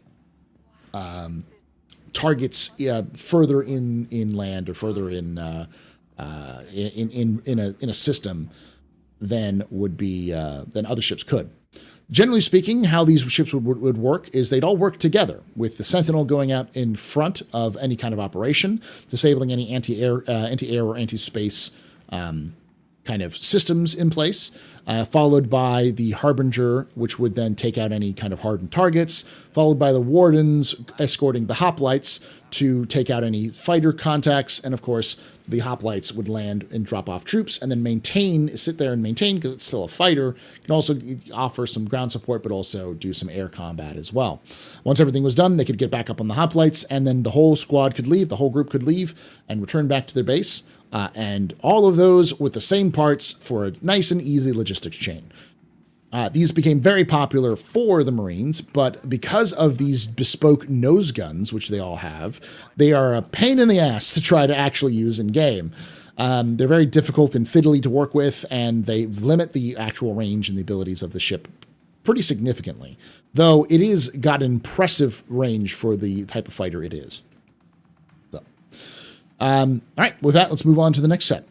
targets further inland or further in a system than would be than other ships could. Generally speaking, how these ships would work is they'd all work together, with the Sentinel going out in front of any kind of operation, disabling any anti-air or anti-space kind of systems in place, followed by the Harbinger, which would then take out any kind of hardened targets, followed by the Wardens escorting the Hoplites to take out any fighter contacts, and of course, the Hoplites would land and drop off troops and then sit there and maintain, because it's still a fighter. It can also offer some ground support, but also do some air combat as well. Once everything was done, they could get back up on the Hoplites, and then the whole squad could leave, the whole group could leave, and return back to their base. And all of those with the same parts for a nice and easy logistics chain. These became very popular for the Marines, but because of these bespoke nose guns, which they all have, they are a pain in the ass to try to actually use in game. They're very difficult and fiddly to work with, and they limit the actual range and the abilities of the ship pretty significantly, though it is got an impressive range for the type of fighter it is. So, all right, with that, let's move on to the next set.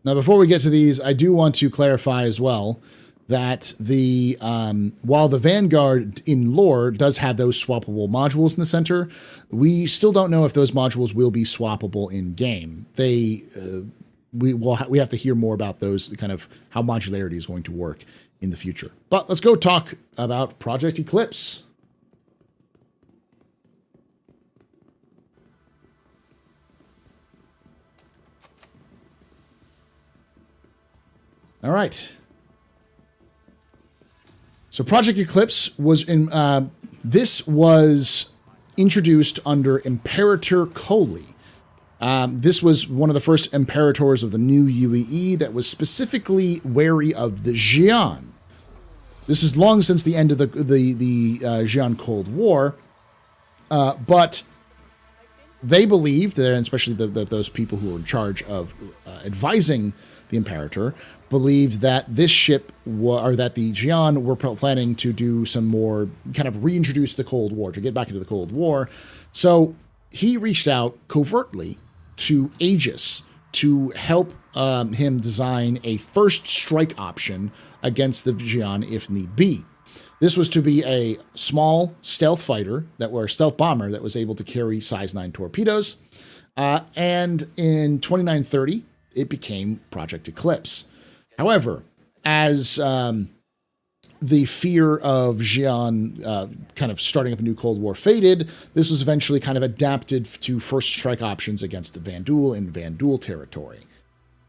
Now, before we get to these, I do want to clarify as well that while the Vanguard in lore does have those swappable modules in the center, we still don't know if those modules will be swappable in game. We have to hear more about those, kind of how modularity is going to work in the future. But let's go talk about Project Eclipse. All right. So Project Eclipse was this was introduced under Imperator Coley. This was one of the first imperators of the new UEE that was specifically wary of the Xi'an. This is long since the end of the Xi'an Cold War, but they believed that, and especially those people who were in charge of advising the Imperator, believed that this ship, or that the Xi'an were planning to do some more, kind of reintroduce the Cold War, to get back into the Cold War. So he reached out covertly to Aegis to help him design a first strike option against the Xi'an if need be. This was to be a small stealth fighter, stealth bomber that was able to carry size 9 torpedoes. And in 2930, it became Project Eclipse. However, as the fear of Xi'an kind of starting up a new Cold War faded, this was eventually kind of adapted to first strike options against the Vanduul in Vanduul territory.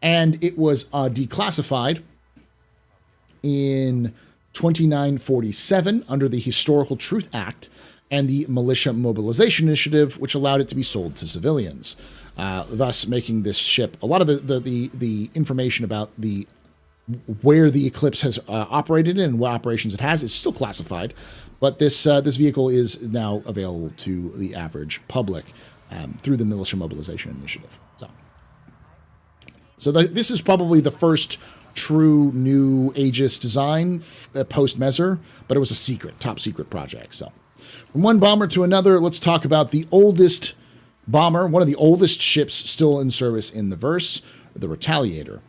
And it was declassified in 2947 under the Historical Truth Act and the Militia Mobilization Initiative, which allowed it to be sold to civilians, thus making this ship, a lot of the information about where the Eclipse has operated in and what operations it has is still classified, but this vehicle is now available to the average public through the Militia Mobilization Initiative. So this is probably the first true new Aegis design post-Mezer, but it was a secret, top secret project. So from one bomber to another, let's talk about the oldest bomber, one of the oldest ships still in service in the verse, the Retaliator.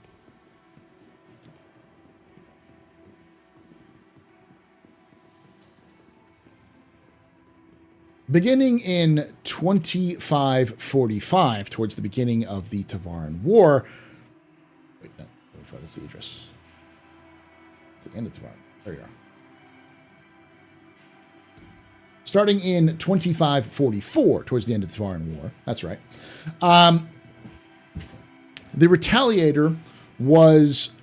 Beginning in 2545, towards the beginning of the Tavaran War. Wait, no, that's the address. It's the end of Tavaran. There you are. Starting in 2544, towards the end of the Tavaran War. That's right. The Retaliator was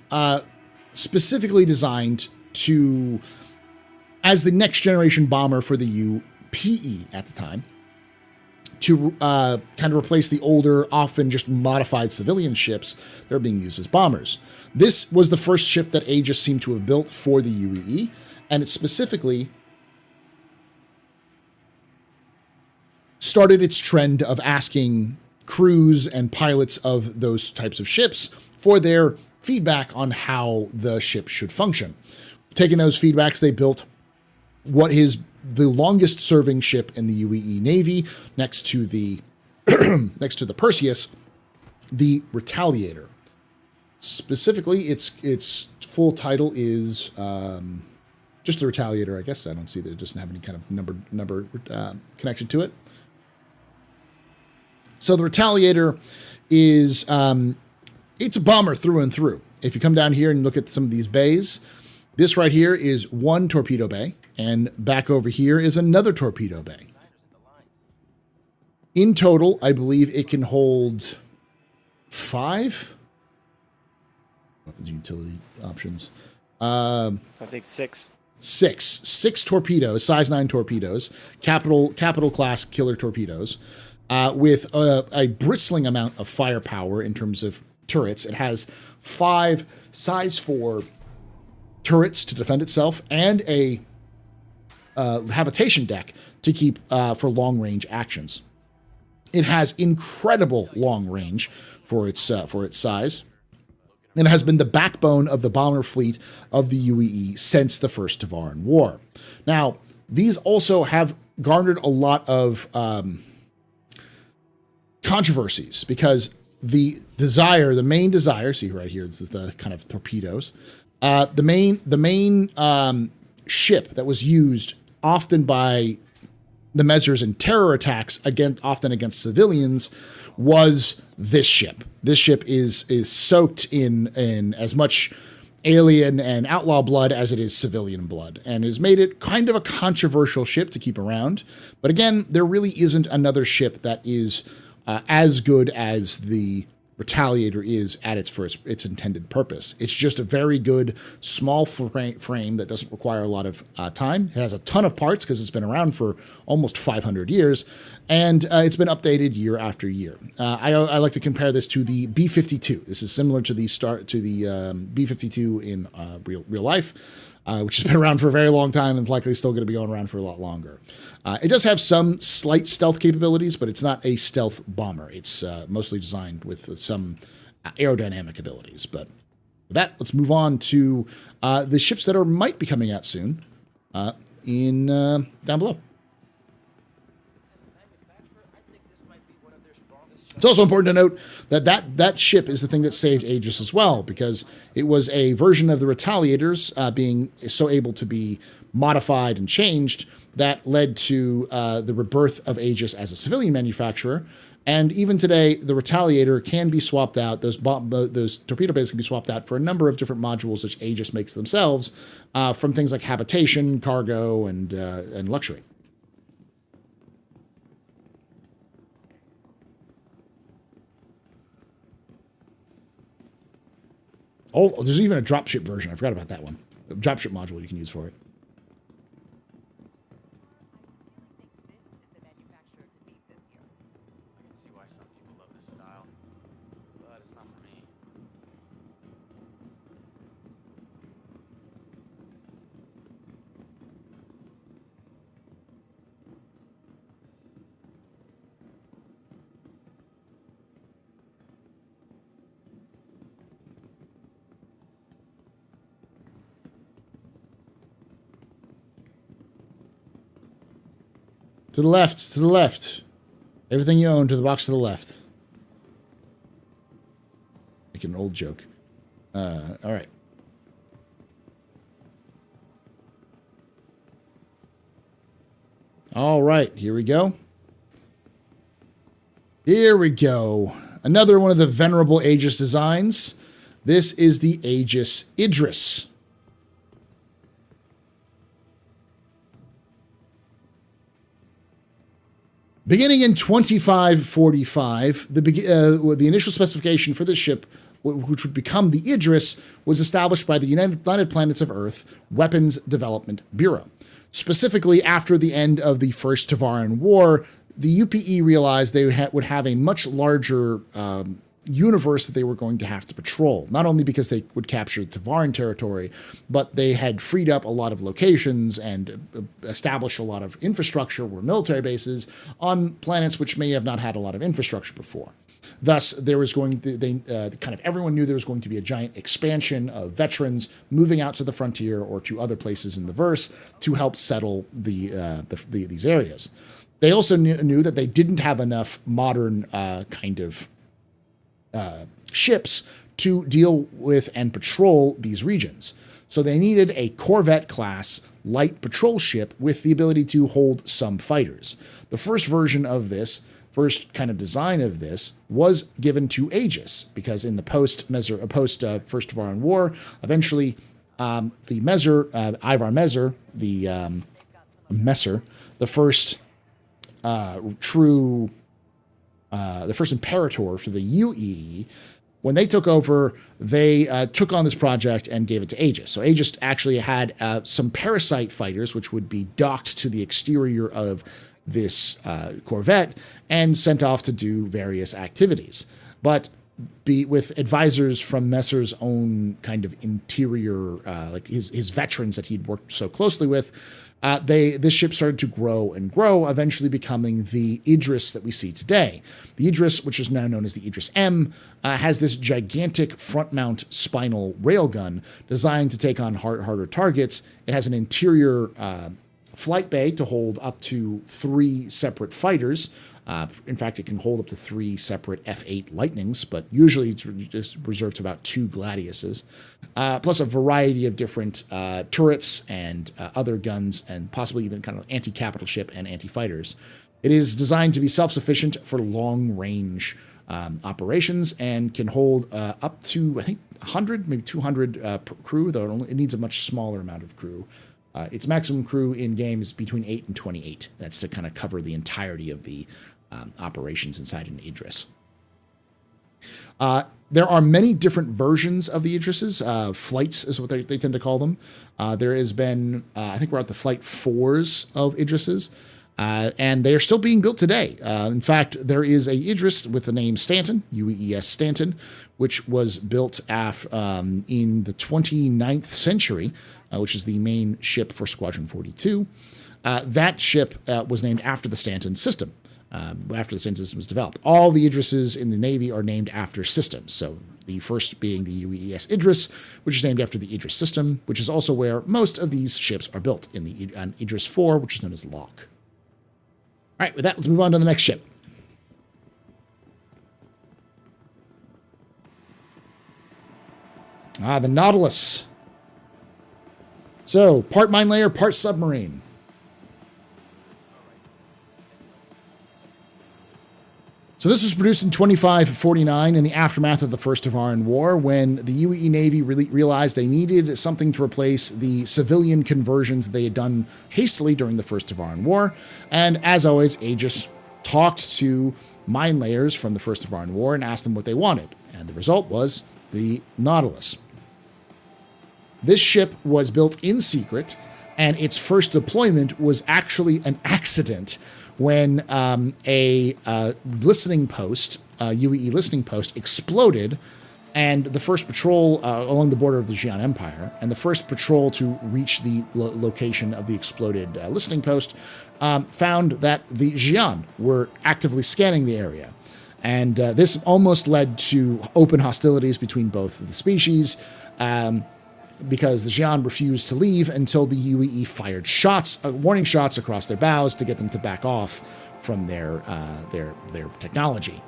specifically designed as the next generation bomber for the UPE at the time, to kind of replace the older, often just modified civilian ships that are being used as bombers. This was the first ship that Aegis seemed to have built for the UEE, and it specifically started its trend of asking crews and pilots of those types of ships for their feedback on how the ship should function. Taking those feedbacks, they built what is the longest serving ship in the UEE Navy, next to the Perseus, the Retaliator. Specifically, its full title is just the Retaliator, I guess. I don't see that it doesn't have any kind of number connection to it. So the Retaliator is it's a bomber through and through. If you come down here and look at some of these bays, this right here is one torpedo bay, and back over here is another torpedo bay. In total, I believe it can hold 5 weapons and utility options. I think 6. Six torpedoes, size 9 torpedoes, capital class killer torpedoes, with a bristling amount of firepower in terms of turrets. It has 5 size 4 turrets to defend itself, and a habitation deck to keep for long-range actions. It has incredible long range for its size, and it has been the backbone of the bomber fleet of the UEE since the First Tavaran War. Now, these also have garnered a lot of controversies, because the main desire, see right here, this is the kind of torpedoes. The main ship that was used often by the Mezers in terror attacks, often against civilians, was this ship. This ship is soaked in as much alien and outlaw blood as it is civilian blood, and has made it kind of a controversial ship to keep around. But again, there really isn't another ship that is as good as the Retaliator is at its intended purpose. It's just a very good small frame that doesn't require a lot of time. It has a ton of parts because it's been around for almost 500 years, and it's been updated year after year. I like to compare this to the B-52. This is similar to the B-52 in real life, which has been around for a very long time and is likely still going to be going around for a lot longer. It does have some slight stealth capabilities, but it's not a stealth bomber. It's mostly designed with some aerodynamic abilities. But with that, let's move on to the ships that might be coming out soon down below. It's also important to note that ship is the thing that saved Aegis as well, because it was a version of the Retaliators being so able to be modified and changed that led to the rebirth of Aegis as a civilian manufacturer. And even today, the Retaliator can be swapped out. Those torpedo bays can be swapped out for a number of different modules which Aegis makes themselves, from things like habitation, cargo, and luxury. Oh, there's even a dropship version. I forgot about that one. A dropship module you can use for it. I can see why some people love this style, but it's not for me. To the left, to the left. Everything you own to the box to the left. Make an old joke. All right. All right, here we go. Here we go. Another one of the venerable Aegis designs. This is the Aegis Idris. Beginning in 2545, the initial specification for this ship, which would become the Idris, was established by the United Planets of Earth Weapons Development Bureau. Specifically, after the end of the First Tavaran War, the UPE realized they would have a much larger universe that they were going to have to patrol, not only because they would capture Tavaran territory, but they had freed up a lot of locations and established a lot of infrastructure or military bases on planets which may have not had a lot of infrastructure before. Thus, there was going to, kind of everyone knew there was going to be a giant expansion of veterans moving out to the frontier or to other places in the verse to help settle these areas. They also knew that they didn't have enough modern ships to deal with and patrol these regions. So they needed a Corvette-class light patrol ship with the ability to hold some fighters. The first version of this, first kind of design of this, was given to Aegis, because in the post First Tavaran War, eventually the Ivar Messer, the Messer, the first the first imperator for the UEE, when they took over, they took on this project and gave it to Aegis. So Aegis actually had some parasite fighters, which would be docked to the exterior of this Corvette and sent off to do various activities. But with advisors from Messer's own kind of interior, like his veterans that he'd worked so closely with, this ship started to grow and grow, eventually becoming the Idris that we see today. The Idris, which is now known as the Idris M, has this gigantic front-mount spinal railgun designed to take on harder targets. It has an interior flight bay to hold up to 3 separate fighters. In fact, it can hold up to 3 separate F-8 Lightnings, but usually it's just reserved to about 2 Gladiuses, plus a variety of different turrets and other guns, and possibly even kind of anti-capital ship and anti-fighters. It is designed to be self-sufficient for long-range operations and can hold up to, I think, 100, maybe 200 crew, though it needs a much smaller amount of crew. Its maximum crew in game is between 8 and 28. That's to kind of cover the entirety of the operations inside an Idris. There are many different versions of the Idrises. Flights is what they tend to call them. There has been, I think we're at the flight 4s of Idrises, and they are still being built today. In fact, there is a Idris with the name Stanton, UEES Stanton, which was built in the 29th century, which is the main ship for Squadron 42. That ship was named after the Stanton system. After the Stanton system was developed. All the Idrises in the Navy are named after systems. So the first being the UEES Idris, which is named after the Idris system, which is also where most of these ships are built in the Idris 4, which is known as Locke. All right, with that, let's move on to the next ship. The Nautilus. So, part mine layer, part submarine. So this was produced in 2549 in the aftermath of the First Tavaran War, when the UEE Navy realized they needed something to replace the civilian conversions they had done hastily during the First Tavaran War. And as always, Aegis talked to mine layers from the First Tavaran War and asked them what they wanted. And the result was the Nautilus. This ship was built in secret, and its first deployment was actually an accident when a listening post, UEE listening post, exploded, and the first patrol along the border of the Xi'an Empire, and the first patrol to reach the location of the exploded listening post, found that the Xi'an were actively scanning the area. And this almost led to open hostilities between both of the species, because the Xi'an refused to leave until the UEE fired shots, warning shots across their bows to get them to back off from their technology.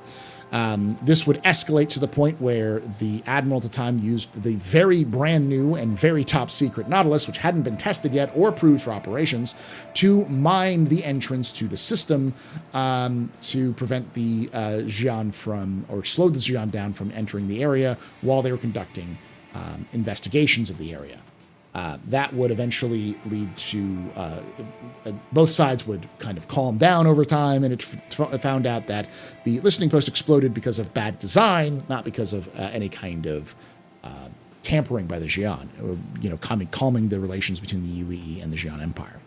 This would escalate to the point where the admiral at the time used the very brand new and very top secret Nautilus, which hadn't been tested yet or approved for operations, to mine the entrance to the system to prevent the Xi'an from, or slow the Xi'an down from entering the area while they were conducting investigations of the area. That would eventually lead to both sides would kind of calm down over time, and it found out that the listening post exploded because of bad design, not because of any kind of tampering by the Xi'an, calming the relations between the UEE and the Xi'an Empire.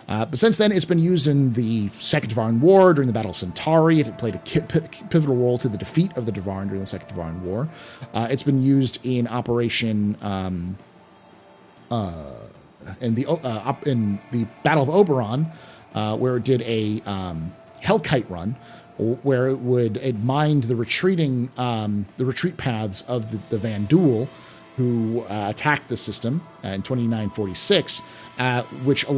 But since then, it's been used in the Second Tavaran War, during the Battle of Centauri. It played a pivotal role to the defeat of the Tavaran during the Second Tavaran War. It's been used in Operation in the Battle of Oberon, where it did a Hellkite run, where it mined the retreat paths of the Vanduul, who attacked the system in 2946, which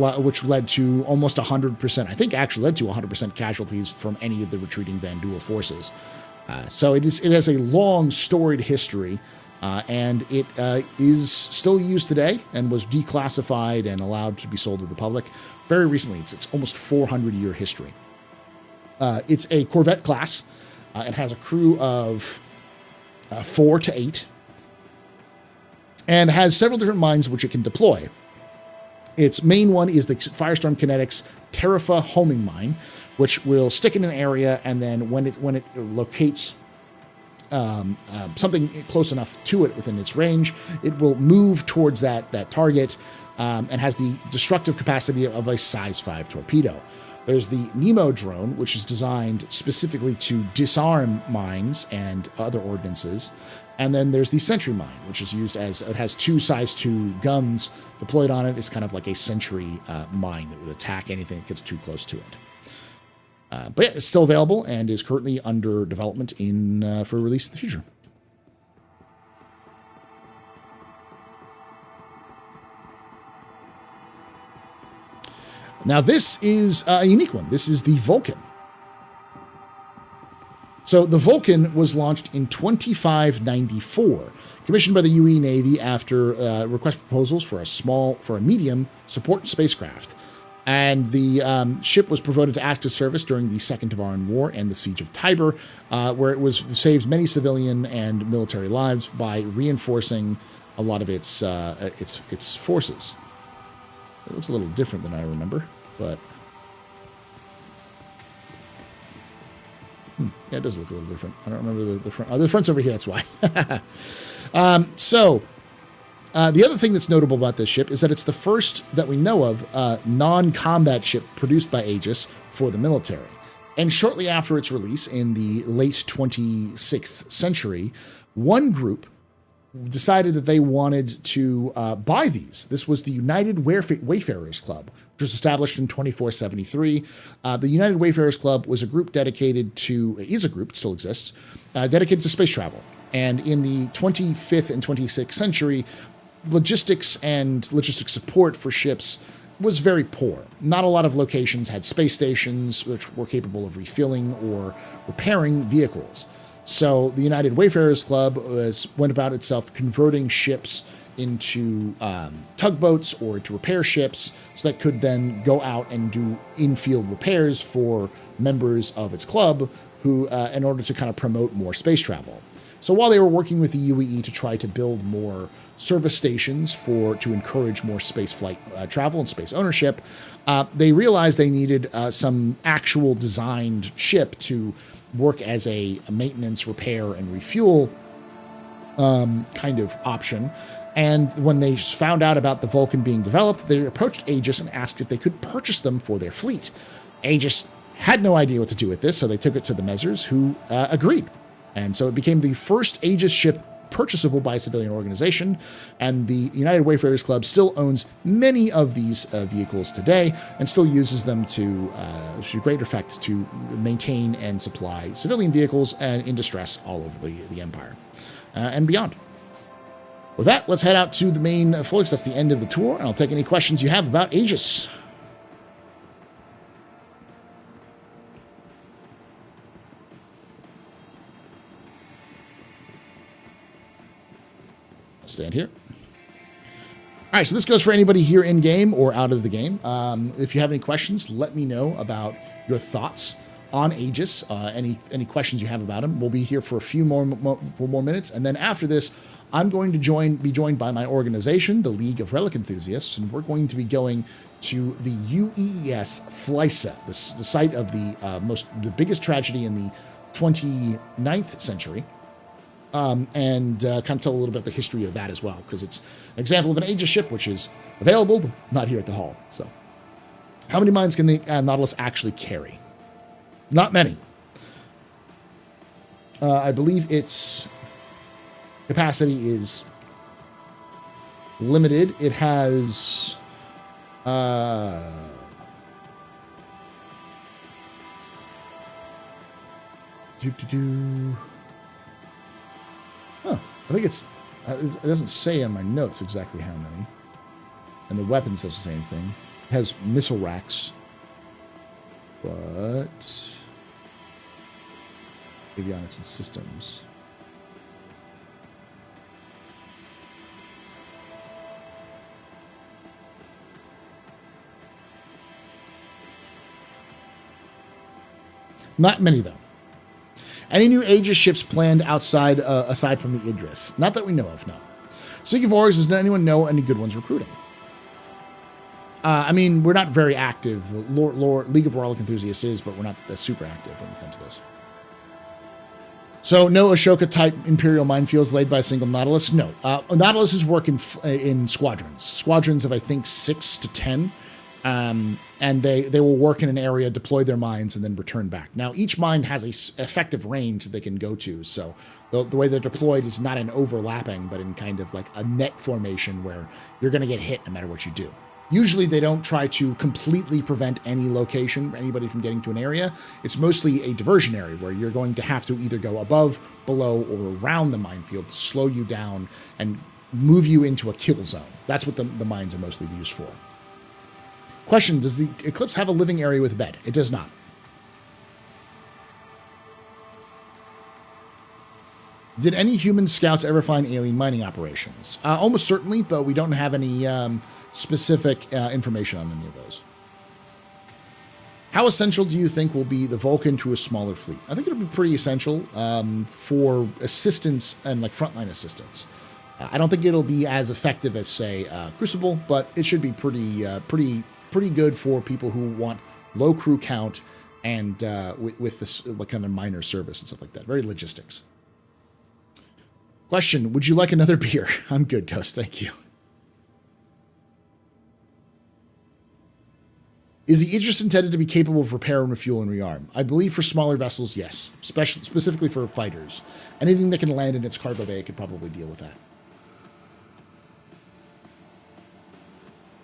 led to almost 100%, I think actually led to 100% casualties from any of the retreating Vanduul forces. So it has a long storied history, and it is still used today and was declassified and allowed to be sold to the public very recently. It's almost 400-year history. It's a corvette class. It has a crew of 4 to 8. And has several different mines which it can deploy. Its main one is the Firestorm Kinetics Tarifa homing mine, which will stick in an area, and then when it locates something close enough to it within its range, it will move towards that target, and has the destructive capacity of a size 5 torpedo. There's the Nemo drone, which is designed specifically to disarm mines and other ordnances. And then there's the Sentry mine, which is used as, it has 2 size 2 guns deployed on it. It's kind of like a sentry mine that would attack anything that gets too close to it. But yeah, it's still available and is currently under development for release in the future. Now this is a unique one. This is the Vulcan. So the Vulcan was launched in 2594, commissioned by the UEE Navy after request proposals for a medium support spacecraft. And the ship was promoted to active service during the Second Tavaran War and the Siege of Tiber, where it saved many civilian and military lives by reinforcing a lot of its forces. It looks a little different than I remember, but Yeah, it does look a little different. I don't remember the front. Oh, the front's over here. That's why. The other thing that's notable about this ship is that it's the first that we know of non-combat ship produced by Aegis for the military. And shortly after its release in the late 26th century, one group decided that they wanted to buy these. This was the United Wayfarers Club, which was established in 2473. The United Wayfarers Club was a group dedicated to, is a group, it still exists, dedicated to space travel. And in the 25th and 26th century, logistics and logistic support for ships was very poor. Not a lot of locations had space stations which were capable of refueling or repairing vehicles. So the United Wayfarers Club went about itself converting ships into tugboats or to repair ships so that could then go out and do in-field repairs for members of its club who, in order to kind of promote more space travel. So while they were working with the UEE to try to build more service stations to encourage more space flight travel and space ownership, they realized they needed some actual designed ship to work as a maintenance, repair, and refuel kind of option. And when they found out about the Vulcan being developed, they approached Aegis and asked if they could purchase them for their fleet. Aegis had no idea what to do with this, so they took it to the Mezzers, who agreed. And so it became the first Aegis ship purchasable by a civilian organization, and the United Wayfarers Club still owns many of these vehicles today and still uses them to great effect to maintain and supply civilian vehicles and in distress all over the Empire and beyond. With that, let's head out to the main floors. That's the end of the tour, and I'll take any questions you have about Aegis. Stand here. All right, so this goes for anybody here in game or out of the game. If you have any questions, let me know about your thoughts on Aegis. Any questions you have about him. We'll be here for a few more minutes, and then after this, I'm going to be joined by my organization, the League of Relic Enthusiasts, and we're going to be going to the UEES Flyssa, the site of the biggest tragedy in the 29th century. And kind of tell a little bit the history of that as well, because it's an example of an Aegis ship which is available, but not here at the Hall. So, how many mines can the Nautilus actually carry? Not many. I believe its capacity is limited. It has... I think it doesn't say on my notes exactly how many. And the weapons doesn't say anything. It has missile racks. But... avionics and systems. Not many, though. Any new Aegis ships planned aside from the Idris? Not that we know of, no. Speaking of Oryx, does anyone know any good ones recruiting? I mean, we're not very active. The League of Relic Enthusiasts is, but we're not super active when it comes to this. So, no Ashoka-type Imperial minefields laid by a single Nautilus? No. Nautilus is working in squadrons. Squadrons of, I think, 6 to 10. And they will work in an area, deploy their mines, and then return back. Now, each mine has a effective range that they can go to, so the way they're deployed is not in overlapping, but in kind of like a net formation where you're going to get hit no matter what you do. Usually, they don't try to completely prevent any location, anybody from getting to an area. It's mostly a diversionary where you're going to have to either go above, below, or around the minefield to slow you down and move you into a kill zone. That's what the mines are mostly used for. Question, does the Eclipse have a living area with a bed? It does not. Did any human scouts ever find alien mining operations? Almost certainly, but we don't have any specific information on any of those. How essential do you think will be the Vulcan to a smaller fleet? I think it'll be pretty essential for assistance and like frontline assistance. I don't think it'll be as effective as, say, Crucible, but it should be pretty good for people who want low crew count and with this like kind of minor service and stuff like that. Very logistics. Question, would you like another beer? I'm good, Ghost, thank you. Is the Aegis intended to be capable of repair and refuel and rearm? I believe for smaller vessels, yes. Specifically for fighters. Anything that can land in its cargo bay could probably deal with that.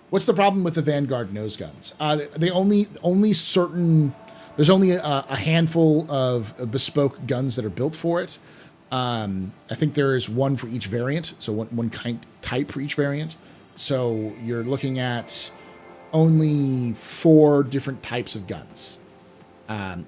What's the problem with the Vanguard nose guns? They only certain... There's only a handful of bespoke guns that are built for it. I think there is one for each variant, so one type for each variant. So you're looking at only 4 different types of guns,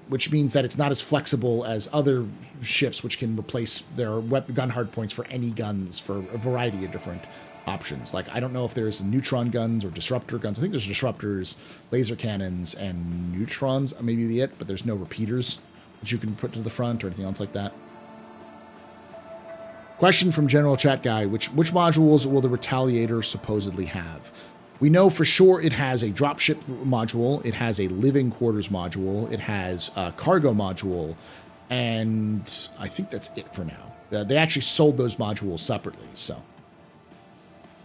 which means that it's not as flexible as other ships, which can replace their gun hardpoints for any guns for a variety of different options. Like, I don't know if there's neutron guns or disruptor guns. I think there's disruptors, laser cannons, and neutrons, maybe it, but there's no repeaters that you can put to the front or anything else like that. Question from General Chat Guy, which modules will the Retaliator supposedly have? We know for sure it has a dropship module, it has a living quarters module, it has a cargo module, and I think that's it for now. They actually sold those modules separately, so.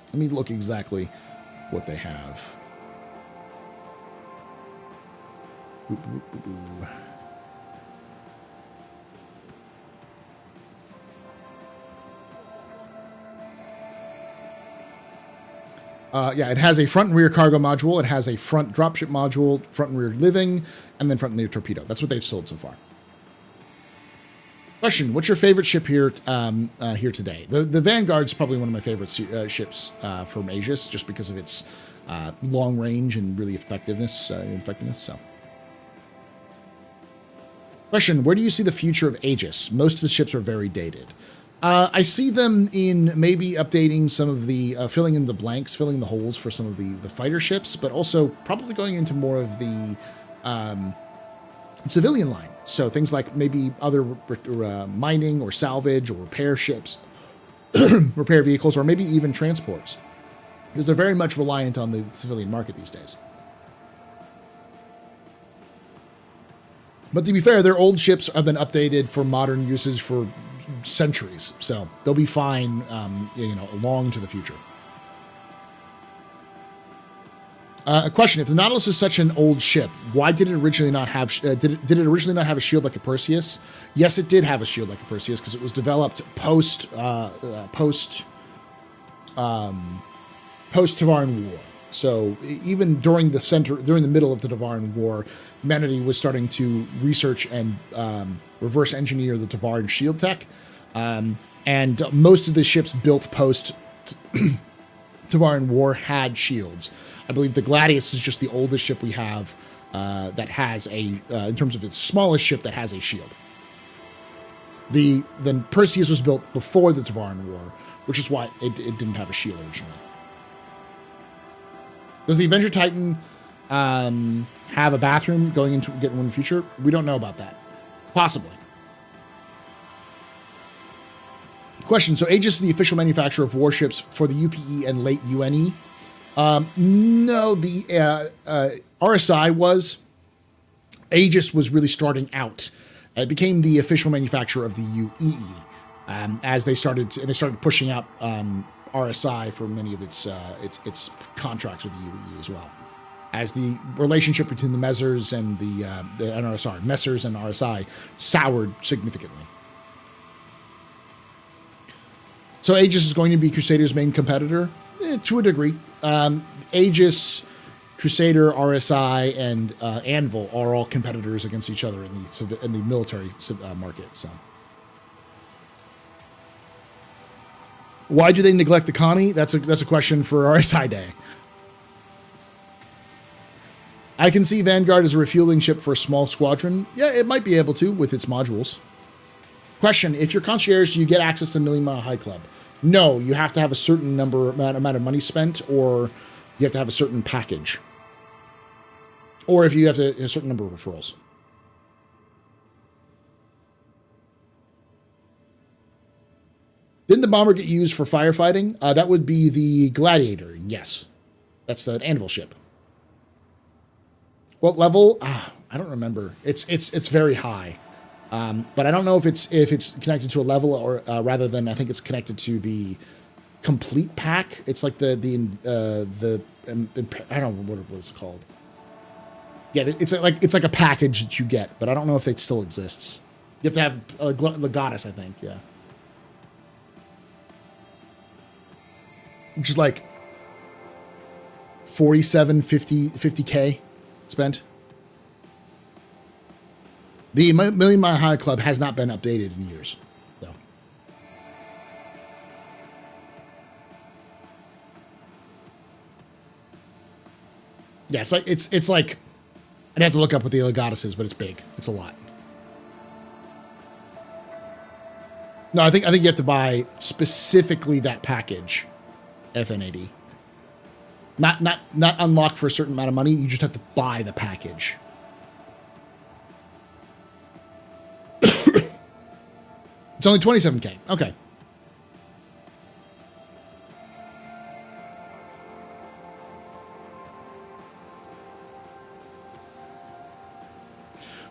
Let me look exactly what they have. Boop, boop, boop, boop. Yeah, it has a front and rear cargo module. It has a front dropship module, front and rear living, and then front and rear torpedo. That's what they've sold so far. Question, what's your favorite ship here today? The Vanguard's probably one of my favorite ships from Aegis, just because of its long range and really effectiveness. So. Question, where do you see the future of Aegis? Most of the ships are very dated. I see them in maybe updating some of the, filling in the blanks, filling the holes for some of the fighter ships, but also probably going into more of the civilian line. So things like maybe other mining or salvage or repair ships, repair vehicles, or maybe even transports. Because they're very much reliant on the civilian market these days. But to be fair, their old ships have been updated for modern usage for centuries, so they'll be fine, long to the future. A question: if the Nautilus is such an old ship, why did it originally not have? Did it originally not have a shield like a Perseus? Yes, it did have a shield like a Perseus because it was developed post Tavaran War. So even during the middle of the Tavaran War, humanity was starting to research and reverse engineer the Tavaran shield tech. And most of the ships built post Tavaran War had shields. I believe the Gladius is just the oldest ship we have that has in terms of its smallest ship, that has a shield. Then Perseus was built before the Tavaran War, which is why it didn't have a shield originally. Does the Avenger Titan have a bathroom going into getting one in the future? We don't know about that. Possibly. Question, so Aegis is the official manufacturer of warships for the UPE and late UNE? No, the RSI was. Aegis was really starting out. It became the official manufacturer of the UEE as they started pushing out RSI for many of its contracts with the UEE as well. As the relationship between the Messers and the Messers and RSI soured significantly. So Aegis is going to be Crusader's main competitor? To a degree. Aegis, Crusader, RSI, and Anvil are all competitors against each other in the military market. So, why do they neglect the Connie? That's a question for RSI Day. I can see Vanguard as a refueling ship for a small squadron. Yeah, it might be able to with its modules. Question, if you're concierge, do you get access to Million Mile High Club? No, you have to have a certain amount of money spent, or you have to have a certain package. Or if you have a certain number of referrals. Didn't the bomber get used for firefighting? That would be the Gladiator, yes. That's the Anvil ship. What level? I don't remember. It's very high, but I don't know if it's connected to a level or rather than I think it's connected to the complete pack. It's like the I don't know what it's called. Yeah, it's like a package that you get, but I don't know if it still exists. You have to have the goddess, I think. Yeah, which is like 50K spent. The Million Mile High Club has not been updated in years, so. Yeah, it's like I'd have to look up what the goddess is, but it's big. It's a lot. No, I think you have to buy specifically that package, FNAD. Not unlock for a certain amount of money. You just have to buy the package. It's only 27K. Okay.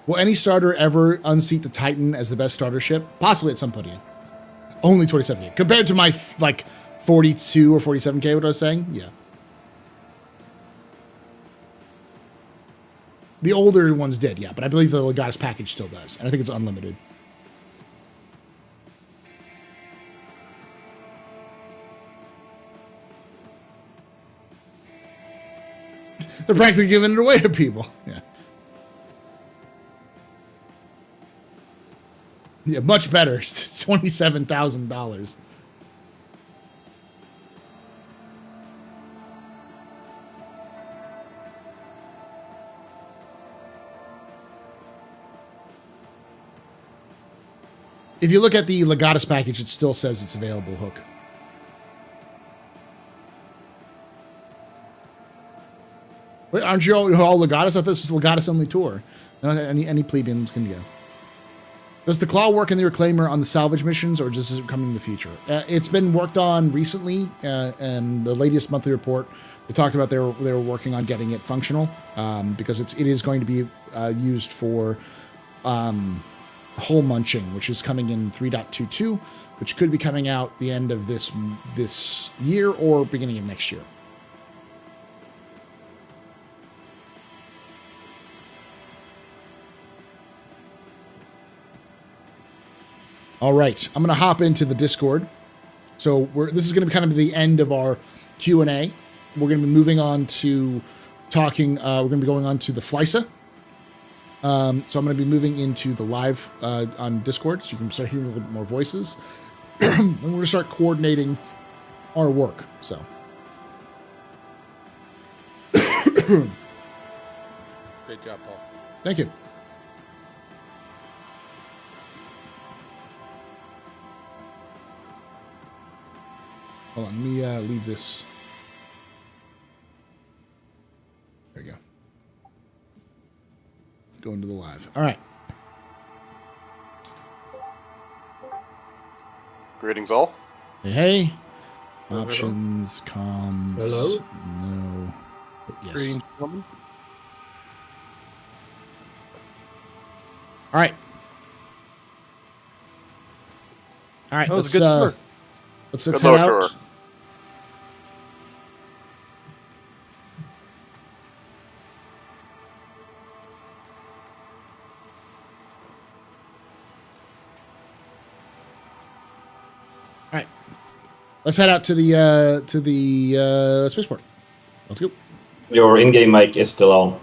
Will any starter ever unseat the Titan as the best starter ship? Possibly at some point. Yeah. Only 27K. Compared to my, 42 or 47K, what I was saying? Yeah. The older ones did, yeah. But I believe the Legatus package still does. And I think it's unlimited. They're practically giving it away to people. Yeah. Yeah, much better. It's $27,000. If you look at the Legatus package, it still says it's available, Hook. Wait, aren't you all Legatus? I thought this was Legatus only tour. No, any plebeians can go. Does the claw work in the Reclaimer on the salvage missions, or just is it coming in the future? It's been worked on recently, and the latest monthly report, they talked about they were working on getting it functional, because it is going to be used for hull munching, which is coming in 3.22, which could be coming out the end of this year or beginning of next year. All right, I'm going to hop into the Discord. So this is going to be kind of the end of our Q&A. We're going to be moving on to talking. We're going to be going on to the Flyssa. So I'm going to be moving into the live on Discord, so you can start hearing a little bit more voices. And we're going to start coordinating our work. So. Great job, Paul. Thank you. Hold on, let me leave this. There you go. Go into the live. All right. Greetings, all. Hey. Options, comms. Hello? No. Oh, yes. Green woman. All right. All right. That was a good tour. Let's Good head luck, out. tour. All right. Let's head out to the spaceport. Let's go. Your in-game mic is still on.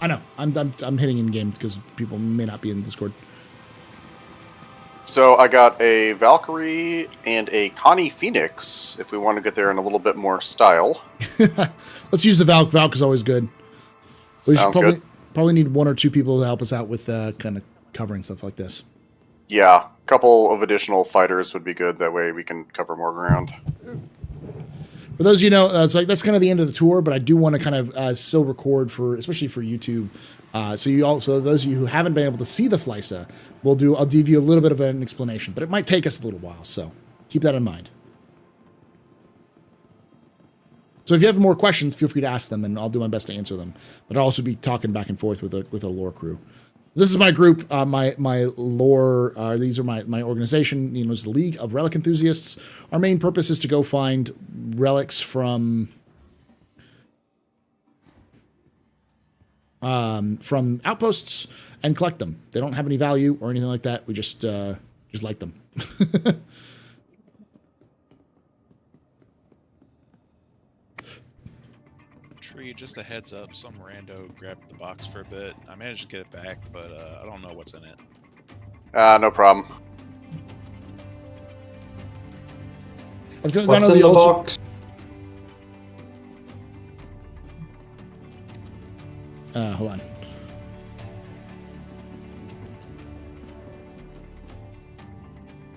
I know. I'm hitting in game because people may not be in Discord. So I got a Valkyrie and a Connie Phoenix, if we want to get there in a little bit more style. Let's use the Valk. Valk is always good. We Sounds should good. probably need one or two people to help us out with kind of covering stuff like this. Yeah, a couple of additional fighters would be good. That way we can cover more ground. For those of you know, that's kind of the end of the tour, but I do want to kind of still record especially for YouTube. So those of you who haven't been able to see the Flyssa, I'll give you a little bit of an explanation, but it might take us a little while, so keep that in mind. So if you have more questions, feel free to ask them, and I'll do my best to answer them. But I'll also be talking back and forth with a lore crew. This is my group, my lore. These are my organization. It's the League of Relic Enthusiasts. Our main purpose is to go find relics from outposts and collect them. They don't have any value or anything like that. We just like them. Tree, just a heads up, some rando grabbed the box for a bit. I managed to get it back, but I don't know what's in it. No problem. I've gone What's over in the the old box? hold on.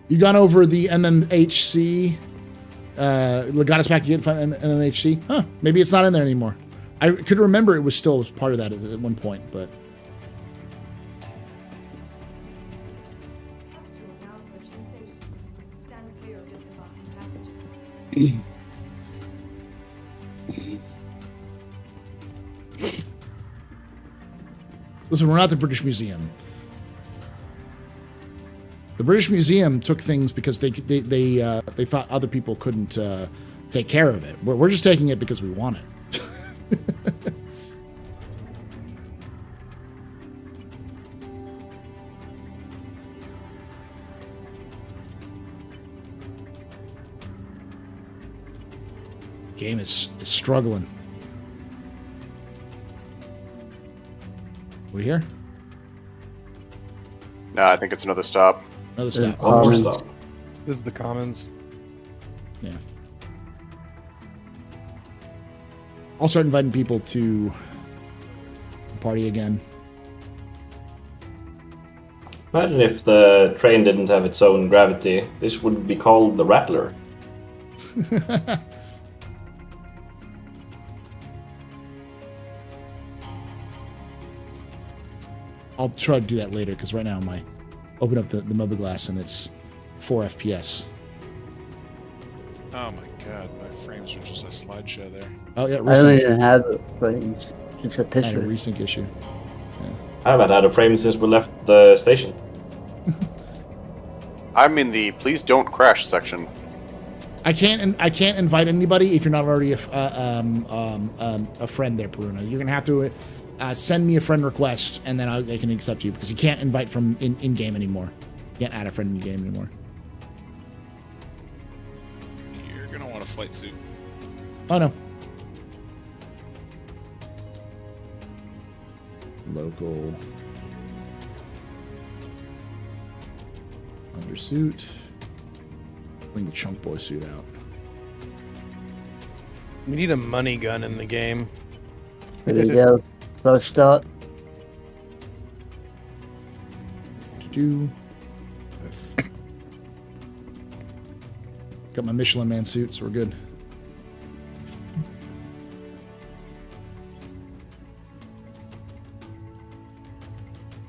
You gone over the MMHC? Got us back again from MMHC? Huh? Maybe it's not in there anymore. I could remember it was still part of that at one point, but Capsule now approaching station. Stand clear of disembarking passengers. listen, we're not the British Museum. The British Museum took things because they thought other people couldn't take care of it. We're just taking it because we want it. Game is struggling. We here? No, I think it's another stop. Another stop. Oh, stop. This is the commons. Yeah. I'll start inviting people to party again. Imagine if the train didn't have its own gravity. This would be called the Rattler. I'll try to do that later because right now I open up the mobiGlass and it's 4 FPS. Oh my god, my frames are just a slideshow there. Oh yeah, I don't resync. even have it, but it's just a I had a picture. resync issue. I haven't had a frame since we left the station. I'm in the please don't crash section. I can't invite anybody if you're not already a friend there, Peruna. You're gonna have to send me a friend request and then I can accept you because you can't invite from in game anymore. You can't add a friend in game anymore. You're gonna want a flight suit. Oh no. Local undersuit. Bring the chunk boy suit out. We need a money gun in the game. There we go. First start. Do. Got my Michelin Man suit, so we're good.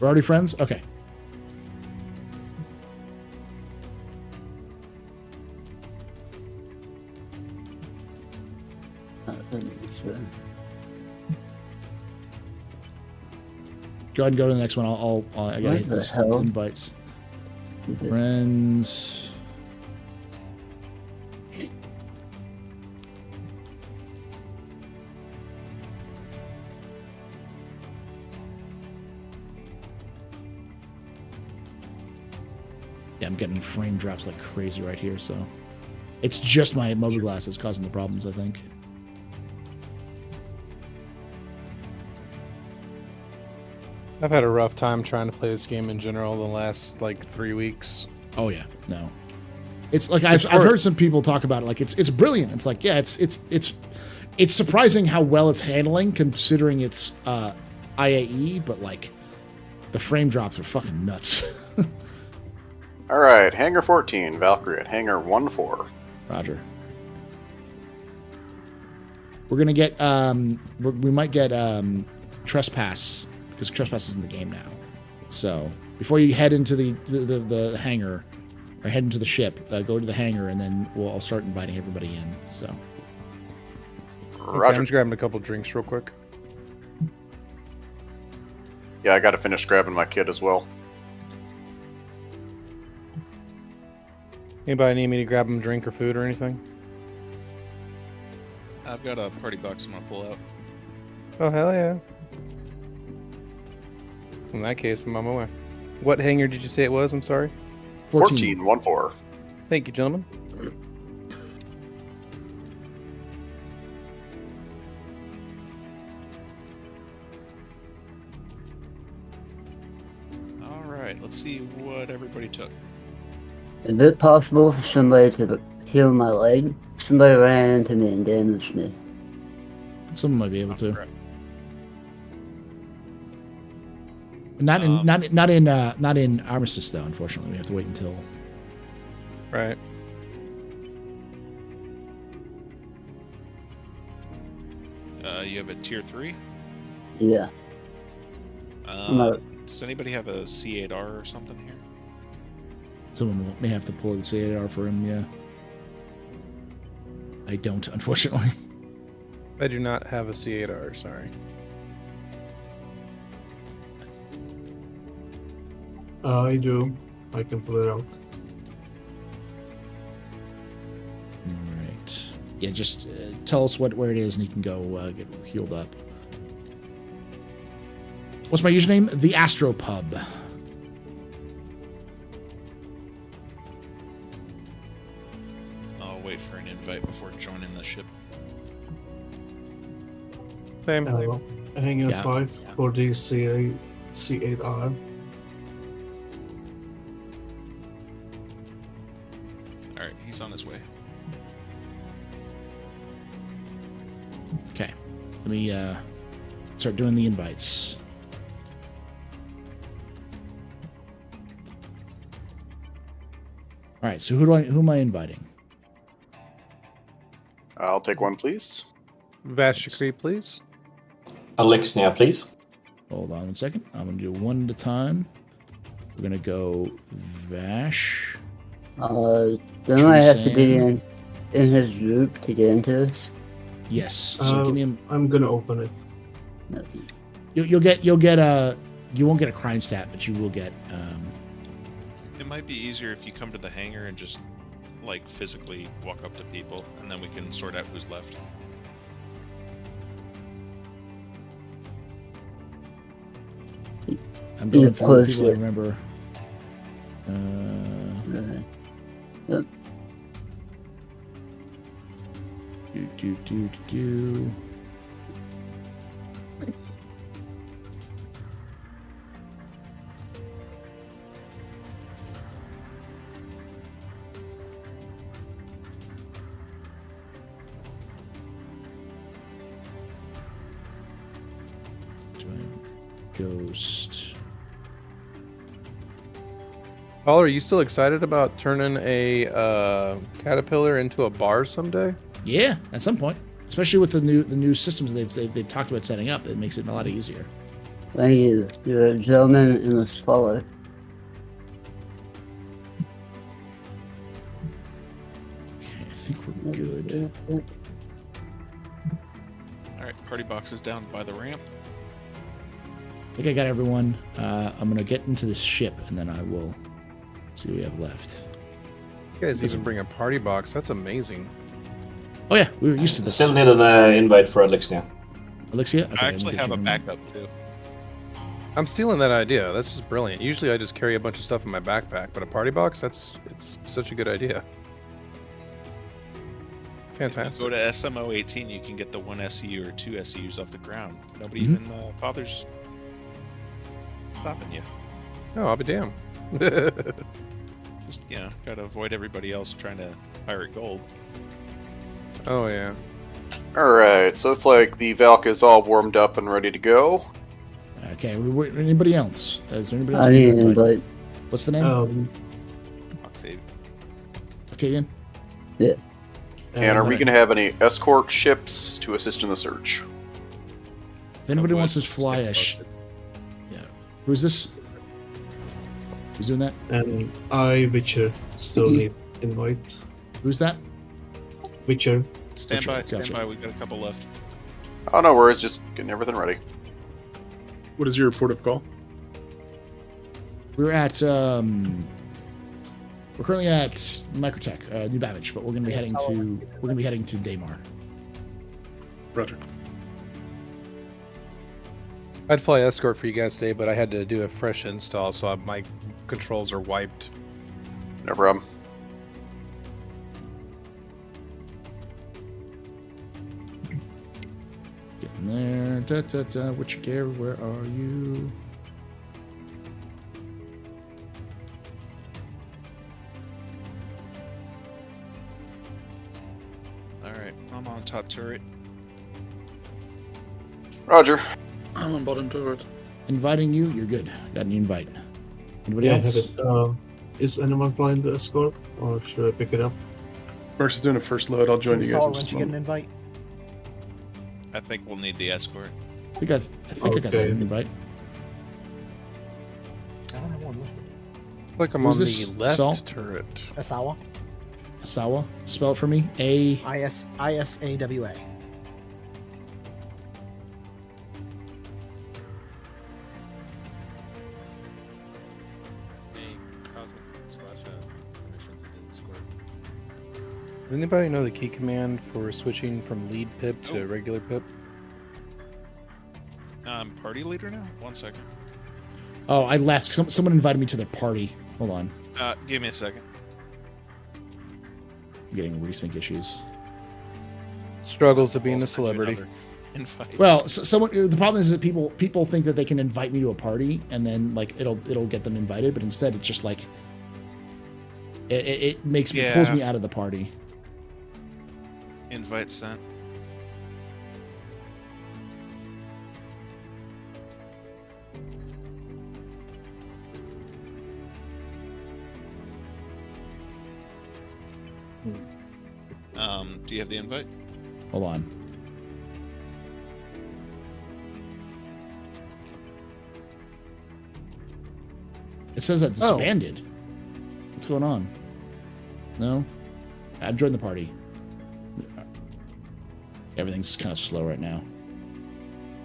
We're already friends? Okay. Go ahead and go to the next one. I gotta hit What the this hell? invites. Friends. Yeah, I'm getting frame drops like crazy right here, so it's just my mobiGlass that's causing the problems, I think. I've had a rough time trying to play this game in general the last like 3 weeks. Oh yeah, no. It's like I've heard some people talk about it like it's brilliant. It's like, yeah, it's surprising how well it's handling considering it's IAE, but like the frame drops are fucking nuts. All right, Hangar 14, Valkyrie at Hangar 14. Roger. We're gonna get we might get Trespass because Trespass is in the game now. So before you head into the hangar or head into the ship, go to the hangar and then I'll start inviting everybody in. So Okay, Roger. I'm just grabbing a couple drinks real quick. Yeah, I got to finish grabbing my kid as well. Anybody need me to grab them a drink or food or anything? I've got a party box I'm gonna pull out. Oh, hell yeah. In that case, I'm on my way. What hangar did you say it was? I'm sorry. 14. 14. Thank you, gentlemen. All right, let's see what everybody took. Is it possible for somebody to heal my leg? Somebody ran into me and damaged me. Someone might be able to. Crap. Not in Armistice though. Unfortunately, we have to wait until. Right. You have a tier 3. Yeah. Does anybody have a C8R or something here? Someone may have to pull the C8R for him. Yeah. I don't, unfortunately. I do not have a C8R, sorry. I do. I can pull it out. All right. Yeah, just tell us where it is, and he can go get healed up. What's my username? The Astro Pub. I'll wait for an invite before joining the ship. Same. Hangar Yeah. 5 for the C8R. All right, he's on his way. Okay. Let me start doing the invites. All right. So who am I inviting? I'll take one, please. Vashikri, please. Alexnia, please. Hold on one second. I'm gonna do one at a time. We're gonna go Vash. Don't I have to be in his group to get into this? Yes. So give me a. I'm gonna open it. No. You'll get a. You won't get a crime stat, but you will get. It might be easier if you come to the hangar and just like physically walk up to people, and then we can sort out who's left. I'm going for the people I closer. remember. Okay. Yep. Do. Ghost. Paul, are you still excited about turning a caterpillar into a bar someday? Yeah, at some point, especially with the new systems they've talked about setting up, it makes it a lot easier. Thank you. You're a gentleman and a scholar. Okay, I think we're good. All right, party box is down by the ramp. I think I got everyone. I'm gonna get into this ship, and then I will see what we have left. You guys even bring a party box. That's amazing. Oh yeah, we were used to this. Still need an invite for Alexnia. Alexia? Okay, I let me actually get have you a in. backup too. I'm stealing that idea. That's just brilliant. Usually I just carry a bunch of stuff in my backpack, but a party box, it's such a good idea. Fantastic. Go to SMO 18, you can get the 1 SEU or 2 SEUs off the ground. Nobody Mhm. even bothers stopping you. Oh, I'll be damned. Just, gotta avoid everybody else trying to pirate gold. Oh, yeah. Alright, so it's like the Valk is all warmed up and ready to go. Okay, anybody else? Is there anybody else? I you need can an invite? invite. What's the name? Octave. Octavian? Yeah. And are we Alright. going to have any escort ships to assist in the search? If anybody I wants to would fly a stick yeah. Who's this? Who's doing that? And Witcher, still need invite. Who's that? Witcher. Stand Gotcha, by, stand gotcha. by. We got a couple left. Oh, no worries. Just getting everything ready. What is your report of call? We're at we're currently at Microtech, New Babbage, but we're gonna be heading to Daymar. Roger. I'd fly escort for you guys today, but I had to do a fresh install, so my controls are wiped. No problem. Getting there. Da, da, da. What's your gear? Where are you? All right, I'm on top turret. Roger. I'm on bottom turret. Inviting you. You're good. Got an invite. Anybody Yeah, I else? have it. Is anyone flying the escort, or should I pick it up? Mark's is doing a first load. I'll join you guys in Once just a you get an moment. invite. I think we'll need the escort. I think I got that Okay. invite. I don't have one listed. Like I'm Who's on this? the left Saul? turret. Asawa. Asawa. Spell it for me. A. ISAWA. Does anybody know the key command for switching from lead pip to Oh. regular pip? I'm party leader now. 1 second. Oh, I left. Someone invited me to their party. Hold on. Give me a second. I'm getting resync issues. Struggles of being a I'll send you celebrity. another Invite. Well, someone. The problem is that people think that they can invite me to a party and then like it'll get them invited, but instead it's just like it makes me pulls Yeah. me out of the party. Invite sent. Do you have the invite? Hold on. It says that disbanded. What's going on? No? I've joined the party. Everything's kind of slow right now.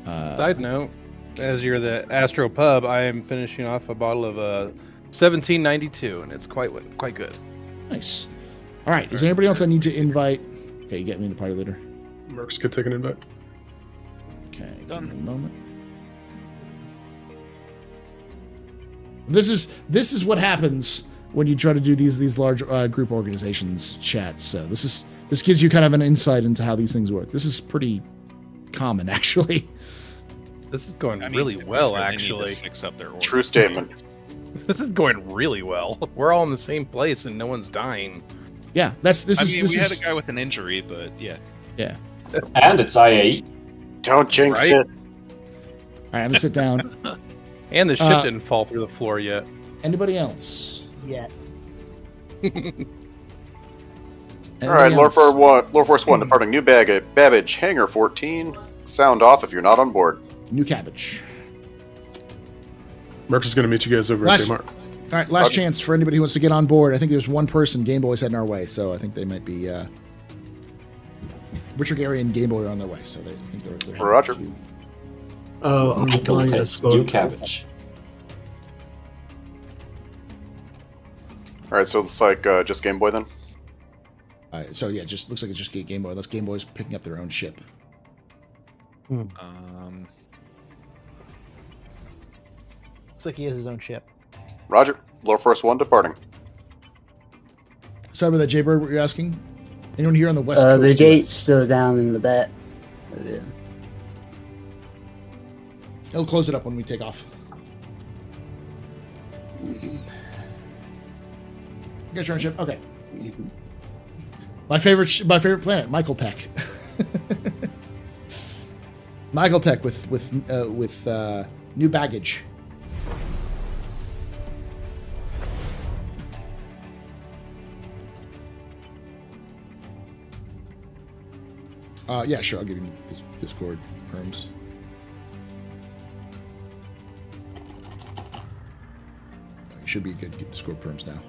Side note, as you're the Astro Pub, I am finishing off a bottle of 1792, and it's quite good. Nice. All right. Is there anybody else I need to invite? Okay, you get me the party leader. Mark's could take an invite. Okay. Done. Give me a moment. This is what happens when you try to do these large group organizations chats. So this gives you kind of an insight into how these things work. This is pretty common, actually. This is going I mean, really to be well, fair, they need to actually. fix up their order. True statement. This is going really well. We're all in the same place, and no one's dying. Yeah, this We is had a guy with an injury, but yeah. yeah. And it's IAE. Don't jinx Right? it. All right, I'm gonna sit down. And the ship didn't fall through the floor yet. Anybody else? Yeah. All right, Lord Force 1 departing New Babbage, Hangar 14. Sound off if you're not on board. New cabbage. Mark's is going to meet you guys over at Mark. All right, last chance for anybody who wants to get on board. I think there's one person Game Boy's heading our way, so I think they might be. Richard Gary and Game Boy are on their way, so I think they're Roger. I'm flying escort. You cabbage. All right, so it's like just Game Boy then. All right, so yeah, just looks like it's just Game Boy. Unless Game Boy's picking up their own ship. Looks like he has his own ship. Roger. Lord Force 1 departing. Sorry about that, Jaybird. What you're asking? Anyone here on the west coast? The yet? gate's still down in the back. Oh, yeah. He'll close it up when we take off. You guys your own ship? Okay. My favorite planet, Michael Tech. Michael Tech with new baggage. Yeah, sure. I'll give you this Discord perms. You should be good to get Discord perms now.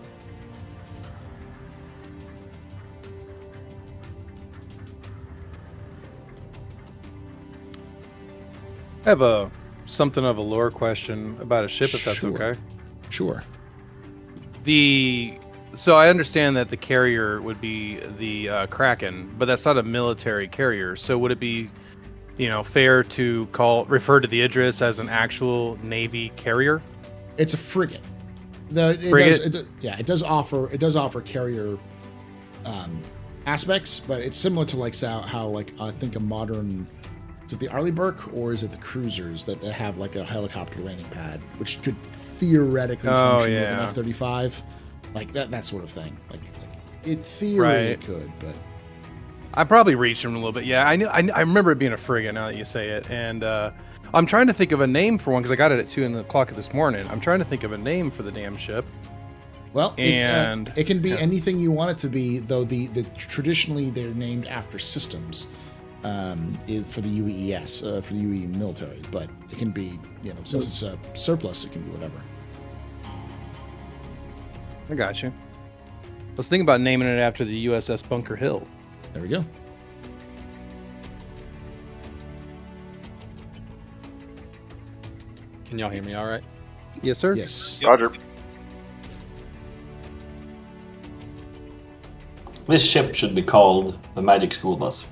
I have something of a lore question about a ship, if that's Sure. okay. Sure. So I understand that the carrier would be the Kraken, but that's not a military carrier. So would it be, fair to refer to the Idris as an actual Navy carrier? It's a frigate. It does offer carrier aspects, but it's similar to like how like I think a modern, is it the Arleigh Burke or is it the cruisers that they have like a helicopter landing pad, which could theoretically function with an F-35, like that sort of thing. Like in theory it could, but I probably reached him a little bit. Yeah, I remember it being a frigate now that you say it, and I'm trying to think of a name for one because I got it at 2:00 this morning. I'm trying to think of a name for the damn ship. Well, it can be anything you want it to be, though the traditionally they're named after systems for the UEES, for the UE military, but it can be, since it's a surplus, it can be whatever. I got you. Let's think about naming it after the USS Bunker Hill. There we go. Can y'all hear me all right? Yes, sir. Yes. Roger. This ship should be called the Magic School Bus.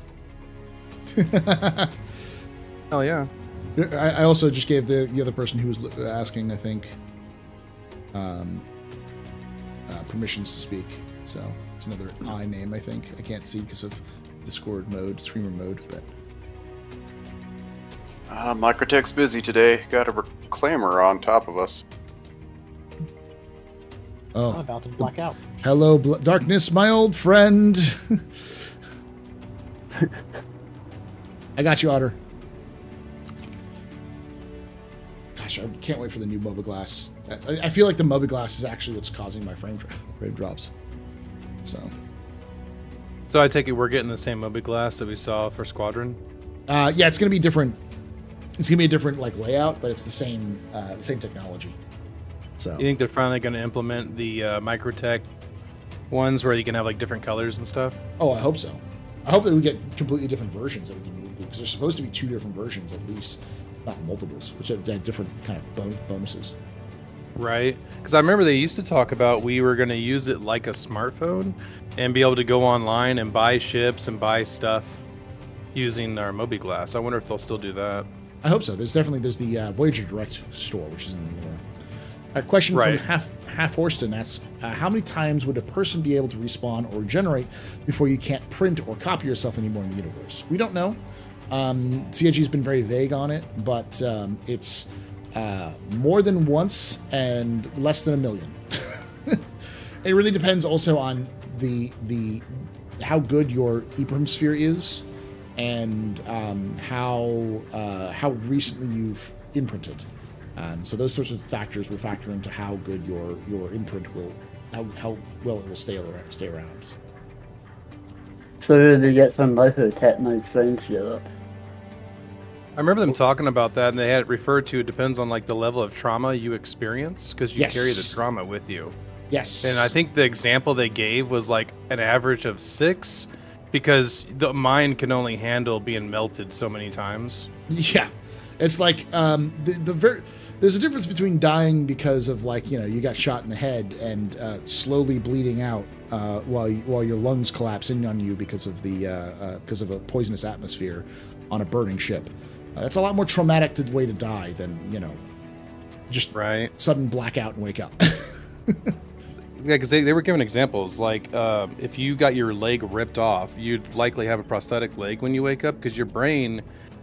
Oh yeah. I also just gave the other person who was asking, I think, permissions to speak. So it's another I name, I think. I can't see because of Discord mode, streamer mode, but. Microtech's busy today. Got a reclaimer on top of us. Oh. I'm about to black out. Hello, darkness, my old friend. I got you, Otter. Gosh, I can't wait for the new Mobiglass. I feel like the Mobiglass is actually what's causing my frame drops. So I take it we're getting the same Mobiglass that we saw for Squadron? Yeah, it's going to be different. It's going to be a different like layout, but it's the same technology. So you think they're finally going to implement the Microtech ones where you can have like different colors and stuff? Oh, I hope so. I hope that we get completely different versions that we can do, because there's supposed to be 2 different versions at least, not multiples, which have different kind of bonuses. Right, because I remember they used to talk about we were going to use it like a smartphone and be able to go online and buy ships and buy stuff using our Mobiglass. I wonder if they'll still do that. I hope so. There's the Voyager Direct store, which is in the lore. A question from Half Horston asks, how many times would a person be able to respawn or regenerate before you can't print or copy yourself anymore in the universe? We don't know. CIG has been very vague on it, but it's more than once and less than 1 million. It really depends also on the how good your EEPROM sphere is and how recently you've imprinted. So those sorts of factors will factor into how good your imprint will, how well it will stay around. So do we get some micro attack mode frames show up? I remember them talking about that, and they had referred to it depends on like the level of trauma you experience, because you carry the trauma with you. Yes. And I think the example they gave was like an average of 6, because the mind can only handle being melted so many times. Yeah, it's like there's a difference between dying because of like you got shot in the head and slowly bleeding out while your lungs collapse in on you because of a poisonous atmosphere on a burning ship. That's a lot more traumatic way to die than just sudden blackout and wake up. Yeah, because they were giving examples like if you got your leg ripped off, you'd likely have a prosthetic leg when you wake up, because your brain,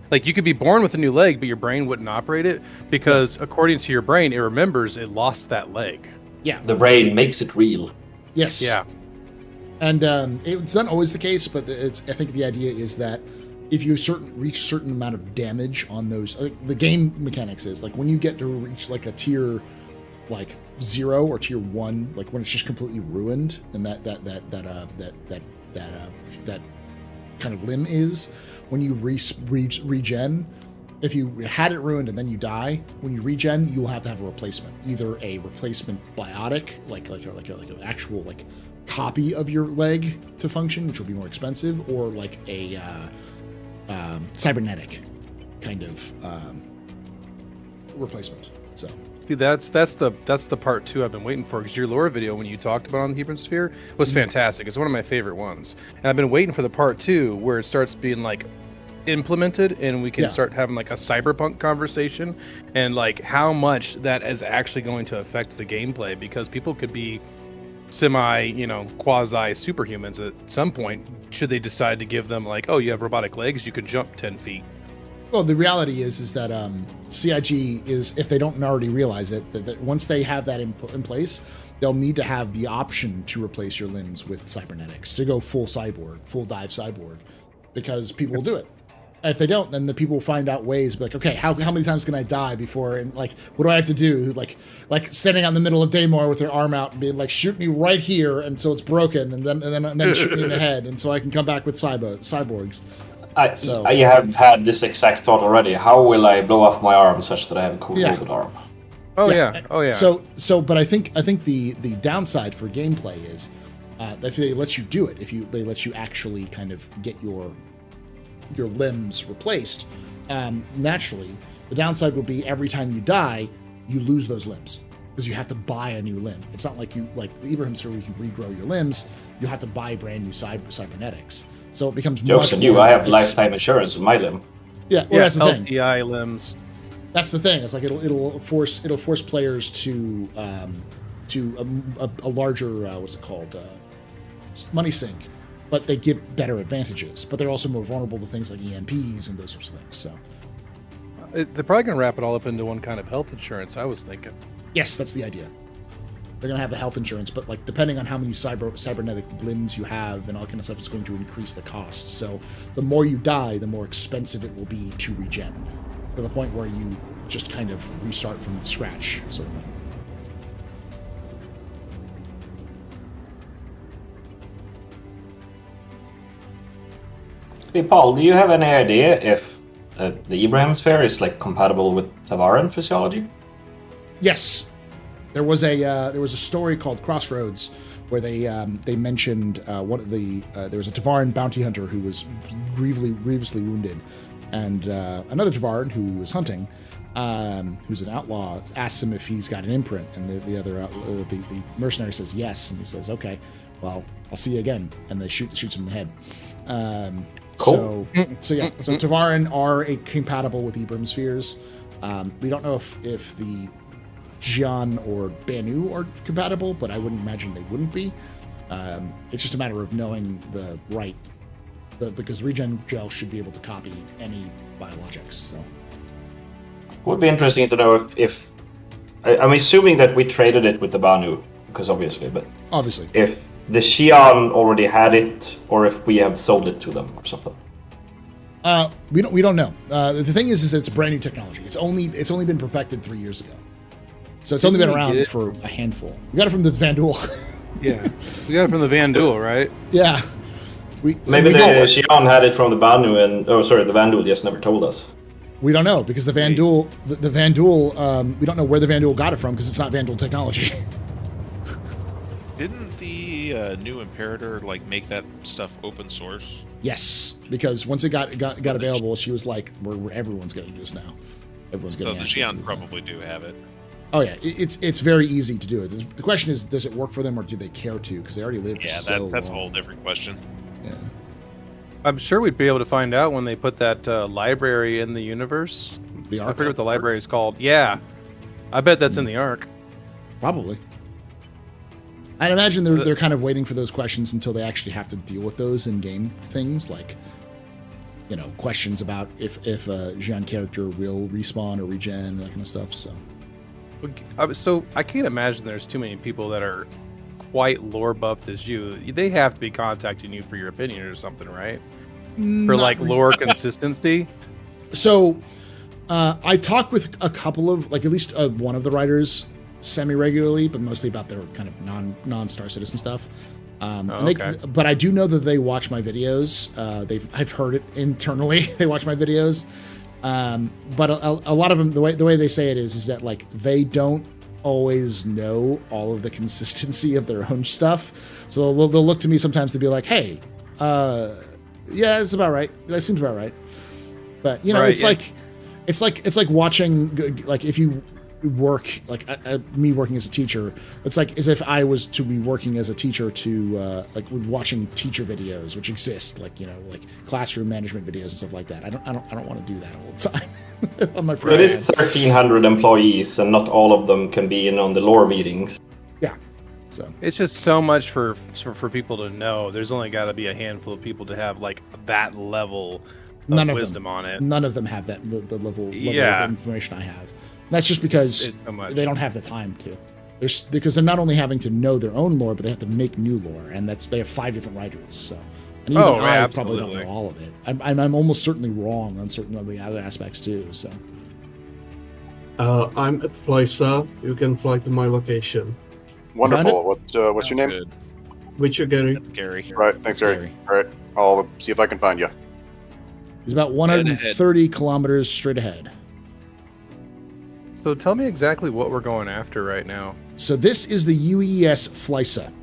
like you could be born with a new leg, but your brain wouldn't operate it because according to your brain, it remembers it lost that leg. Yeah. The brain makes it real. Yes. Yeah. And it's not always the case, but I think the idea is that if you reach a certain amount of damage on those, the game mechanics is like when you get to reach like a tier like 0 or tier 1, like when it's just completely ruined, and that kind of limb is when you regen. If you had it ruined and then you die, when you regen, you will have to have a replacement, either a replacement biotic, like an actual like copy of your leg to function, which will be more expensive, or like a cybernetic kind of replacement. So. Dude, that's the part 2 I've been waiting for, because your lore video when you talked about on the Hebron Sphere was fantastic. It's one of my favorite ones, and I've been waiting for the part 2 where it starts being like implemented and we can start having like a cyberpunk conversation, and like how much that is actually going to affect the gameplay, because people could be semi, quasi superhumans at some point should they decide to give them like, oh, you have robotic legs, you can jump 10 feet. Well, the reality is that CIG is, if they don't already realize it, that once they have that in place, they'll need to have the option to replace your limbs with cybernetics, to go full cyborg, full dive cyborg, because people will do it. And if they don't, then the people will find out ways, like, okay, how many times can I die before, and like, what do I have to do? Like standing out in the middle of Daymar with their arm out and being like, shoot me right here until it's broken, and then shoot me in the head, and so I can come back with cyborgs. I have had this exact thought already. How will I blow off my arm such that I have a cool robot arm? Oh yeah. So, but I think the downside for gameplay is if they let you do it, they let you actually kind of get your limbs replaced, naturally, the downside will be every time you die, you lose those limbs because you have to buy a new limb. It's not like the Ibrahim Sphere where you can regrow your limbs. You have to buy brand new cybernetics. So it becomes jokes on you. I have lifetime insurance with my limb. Yeah, well, that's the thing. LTI limbs. That's the thing. It's like it'll force players to a larger what's it called, money sink, but they get better advantages. But they're also more vulnerable to things like EMPs and those sorts of things. So they're probably gonna wrap it all up into one kind of health insurance, I was thinking. Yes, that's the idea. They're going to have the health insurance, but like depending on how many cybernetic limbs you have and all kind of stuff, it's going to increase the cost. So the more you die, the more expensive it will be to regen, to the point where you just kind of restart from scratch, sort of thing. Hey Paul, do you have any idea if the Ibrahim Sphere is like compatible with Tavaran physiology? Yes. There was a story called Crossroads where they mentioned there was a Tavaran bounty hunter who was grievously wounded, and another Tavaran who was hunting, who's an outlaw, asks him if he's got an imprint, and the mercenary says yes, and he says, okay, well, I'll see you again, and they shoots him in the head. Cool. So Tavaran are compatible with Ibrahim spheres. We don't know if the Jian or Banu are compatible, but I wouldn't imagine they wouldn't be. It's just a matter of knowing because regen gel should be able to copy any biologics. So it would be interesting to know if I'm assuming that we traded it with the Banu, because obviously if the Xi'an already had it, or if we have sold it to them or something. We don't know. The thing is that it's brand new technology. It's only been perfected 3 years ago. So it's only been around for a handful. We got it from the Vandul. Yeah, we got it from the Vandul, right? Yeah. Maybe the Xi'an had it from the Banu, the Vandul just never told us. We don't know, because the Vandul, the Vandul, we don't know where the Vandul got it from, because it's not Vandul technology. Didn't the new Imperator like make that stuff open source? Yes, because once it got available, she was like, everyone's getting this now. Everyone's getting the Xi'an probably do have it. Oh yeah, it's very easy to do it. The question is, does it work for them, or do they care to? Because they already live for so long. That's a whole different question. Yeah. I'm sure we'd be able to find out when they put that library in the universe. I forget what the library is called. Yeah, I bet that's in the Ark. Probably. I'd imagine they're kind of waiting for those questions until they actually have to deal with those in-game things, like, questions about if a Jian character will respawn or regen, that kind of stuff. So I can't imagine there's too many people that are quite lore buffed as you. They have to be contacting you for your opinion or something, right? For like lore consistency. So I talk with a couple of, like, at least one of the writers semi-regularly, but mostly about their kind of non-Star Citizen stuff. But I do know that they watch my videos. I've heard it internally. They watch my videos. But a lot of them, the way they say it is that like they don't always know all of the consistency of their own stuff. So they'll look to me sometimes to be like, hey, yeah, it's about right. That seems about right. But it's like It's like watching, like if you work, like me working as a teacher, it's like as if I was to be working as a teacher to like watching teacher videos, which exist, like, you know, like classroom management videos and stuff like that. I don't want to do that all the time. On my free It is 1,300 employees, and not all of them can be in on the lore meetings. Yeah. So it's just so much for people to know. There's only got to be a handful of people to have like that level of wisdom on it. None of them have that the level of information I have. That's just because it's so much. They don't have the time to. Because they're not only having to know their own lore, but they have to make new lore, and they have 5 different writers. So, and even I probably don't know all of it. I'm almost certainly wrong on certain of the other aspects too. So, I'm at Flyssa. You can fly to my location. Wonderful. What's your name? Good. Witcher Gary. That's Gary. Right. Thanks, Gary. All right. I'll see if I can find you. He's about 130 kilometers straight ahead. So tell me exactly what we're going after right now. So this is the UEES Flyssa.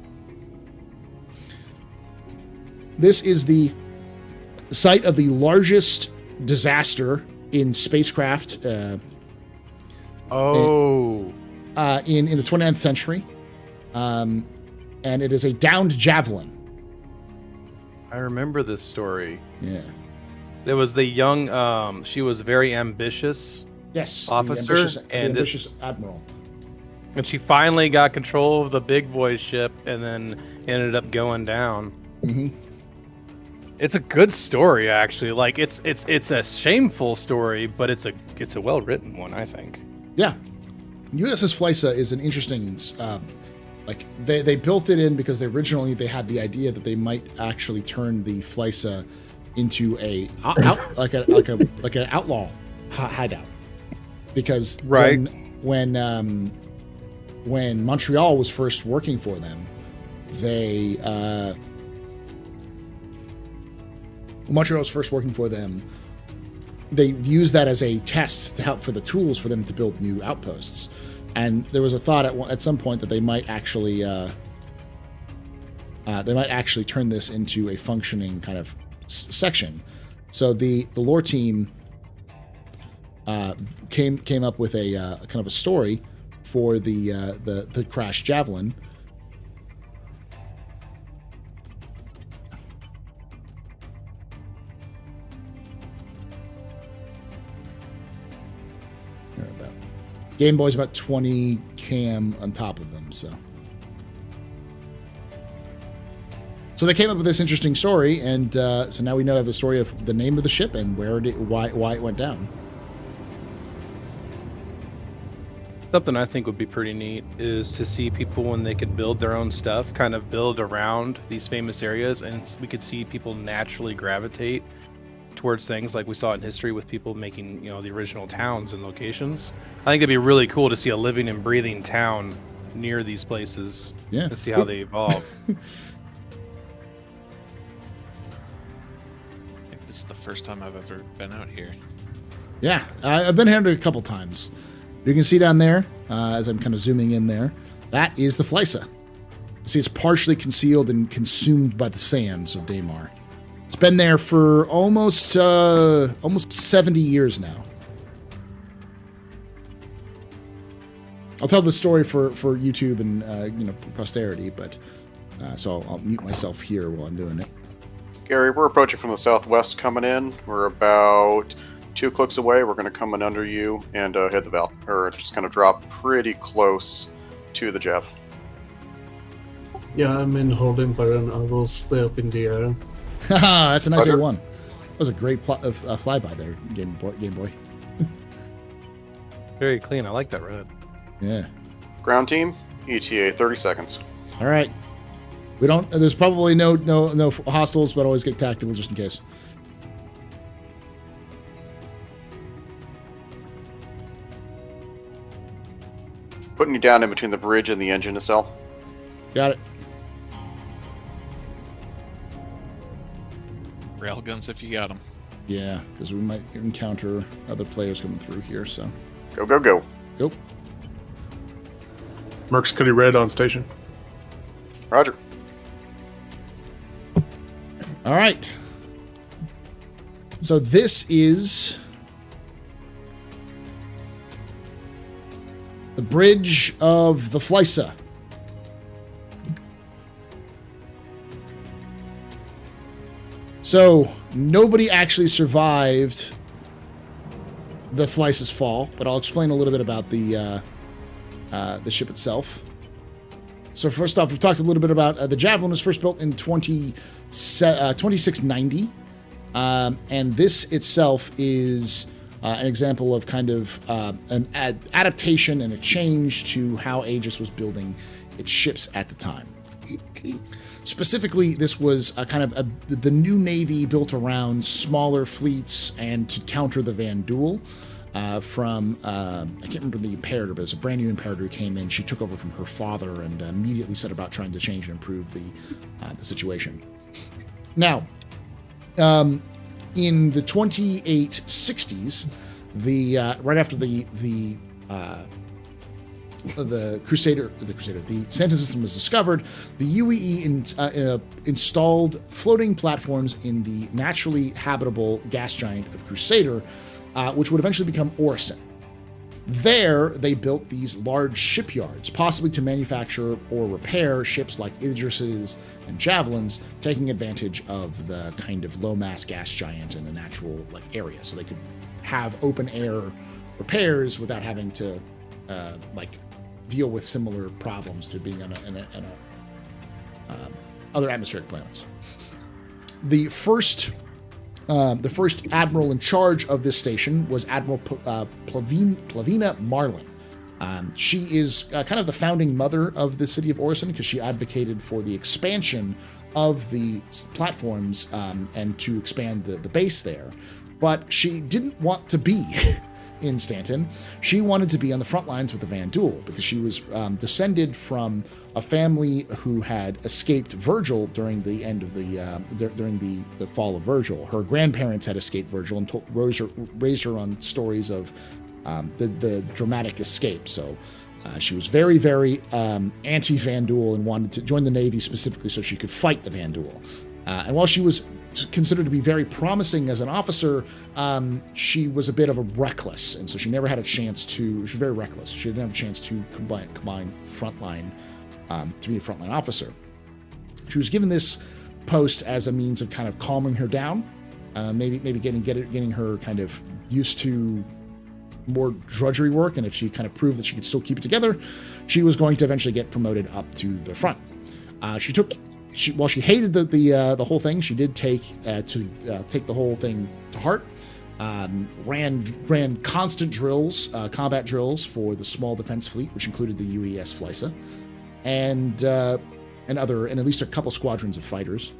This is the site of the largest disaster in spacecraft in the 29th century. And it is a downed javelin. I remember this story. Yeah. There was the young, she was very ambitious. Yes, officer, the ambitious admiral. And she finally got control of the big boy ship, and then ended up going down. Mm-hmm. It's a good story, actually. Like it's a shameful story, but it's a well written one, I think. Yeah, USS Flyssa is an interesting. Like they built it in because originally they had the idea that they might actually turn the Flyssa into like an outlaw hideout. Because when Montreal was first working for them, they used that as a test to help for the tools for them to build new outposts. And there was a thought at some point that they might actually turn this into a functioning kind of section. So the lore team came up with a kind of a story for the crashed javelin. Game Boy's about 20 cam on top of them, so they came up with this interesting story, and so now we know the story of the name of the ship and why it went down. Something I think would be pretty neat is to see people when they could build their own stuff, kind of build around these famous areas, and we could see people naturally gravitate towards things like we saw in history with people making, you know, the original towns and locations. I think it'd be really cool to see a living and breathing town near these places. Yeah. To see how they evolve. I think this is the first time I've ever been out here. Yeah, I've been here a couple times. You can see down there, as I'm kind of zooming in there, that is the Flyssa. See, it's partially concealed and consumed by the sands of Daymar. It's been there for almost 70 years now. I'll tell the story for YouTube and posterity, but so I'll mute myself here while I'm doing it. Gary, we're approaching from the southwest coming in. We're about 2 clicks away. We're going to come in under you and hit the valve, or just kind of drop pretty close to the Jav. Yeah, I'm in holding pattern. I will stay up in the air. That's a nice A1. That was a great flyby there, Game Boy. Very clean. I like that red. Yeah. Ground team, ETA 30 seconds. All right. We don't. There's probably no hostiles, but always get tactical just in case. Putting you down in between the bridge and the engine nacelle. Got it. Railguns if you got them. Yeah, because we might encounter other players coming through here, so. Go, go, go. Go. Mercs Cuddy Red on station. Roger. All right. So this is The bridge of the Flyssa. So, nobody actually survived the Flyssa's fall, but I'll explain a little bit about the ship itself. So first off, we've talked a little bit about the Javelin was first built in 2690, and this itself is an example of kind of an adaptation and a change to how Aegis was building its ships at the time. Specifically, this was a kind of the new navy built around smaller fleets and to counter the Vandul from, I can't remember the Imperator, but it was a brand new Imperator who came in. She took over from her father and immediately set about trying to change and improve the situation. Now, in the 2860s, right after the Stanton system was discovered, the UEE installed floating platforms in the naturally habitable gas giant of Crusader, which would eventually become Orison. There, they built these large shipyards, possibly to manufacture or repair ships like Idrises and Javelins, taking advantage of the kind of low-mass gas giant in the natural area, so they could have open-air repairs without having to deal with similar problems to being on other atmospheric planets. The first admiral in charge of this station was Admiral Plavina Marlin. She is kind of the founding mother of the city of Orison because she advocated for the expansion of the platforms and to expand the base there. But she didn't want to be in Stanton. She wanted to be on the front lines with the Vandul because she was descended from a family who had escaped Virgil during the end of during the fall of Virgil. Her grandparents had escaped Virgil and raised her on stories of the dramatic escape. So she was very, very anti-Vandul and wanted to join the Navy specifically so she could fight the Vandul. And while she was considered to be very promising as an officer, she was a bit of a reckless, and so she never had a chance to. She was very reckless. She didn't have a chance to combine frontline to be a frontline officer. She was given this post as a means of kind of calming her down, maybe getting her kind of used to more drudgery work, and if she kind of proved that she could still keep it together, she was going to eventually get promoted up to the front. While she hated the whole thing, she did take the whole thing to heart. Ran constant drills, combat drills for the small defense fleet, which included the UEES Flyssa, and at least a couple squadrons of fighters.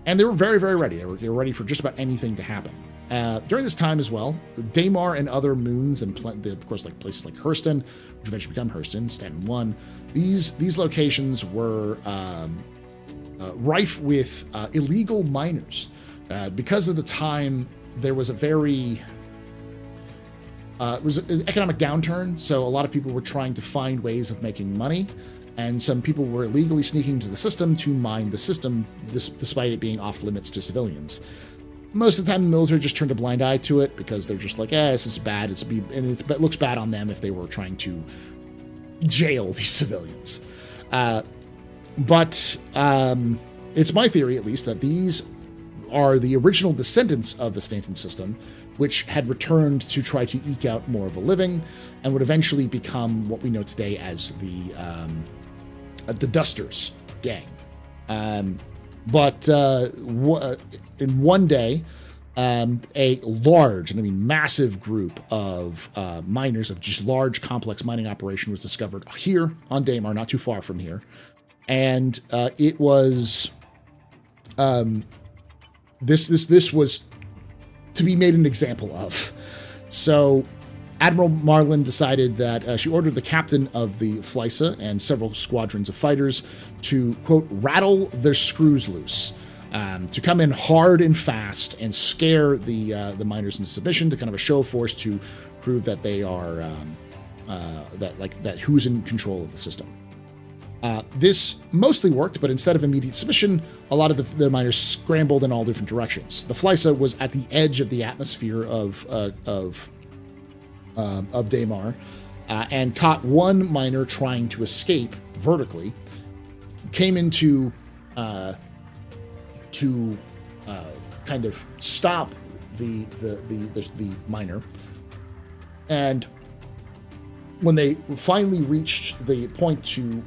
And they were very, very ready. They were ready for just about anything to happen. During this time as well, Daymar and other moons, and of course, places like Hurston, which eventually become Hurston, Stanton 1, these locations were rife with illegal miners. Because of the time, there was it was an economic downturn, so a lot of people were trying to find ways of making money, and some people were illegally sneaking into the system to mine the system, despite it being off limits to civilians. Most of the time, the military just turned a blind eye to it because they're just like, this is bad. It looks bad on them if they were trying to jail these civilians. But it's my theory, at least, that these are the original descendants of the Stanton system, which had returned to try to eke out more of a living and would eventually become what we know today as the Dusters gang. But in one day, a large, and I mean massive group of miners of just large, complex mining operation was discovered here on Daymar, not too far from here. And it was this was to be made an example of. So Admiral Marlin decided that she ordered the captain of the Flyssa and several squadrons of fighters to, quote, rattle their screws loose, to come in hard and fast and scare the miners into submission, to kind of a show of force to prove that they are that who's in control of the system. This mostly worked, but instead of immediate submission, a lot of the miners scrambled in all different directions. The Flyssa was at the edge of the atmosphere of Daymar, and caught one miner trying to escape vertically. Came into to kind of stop the miner, and when they finally reached the point to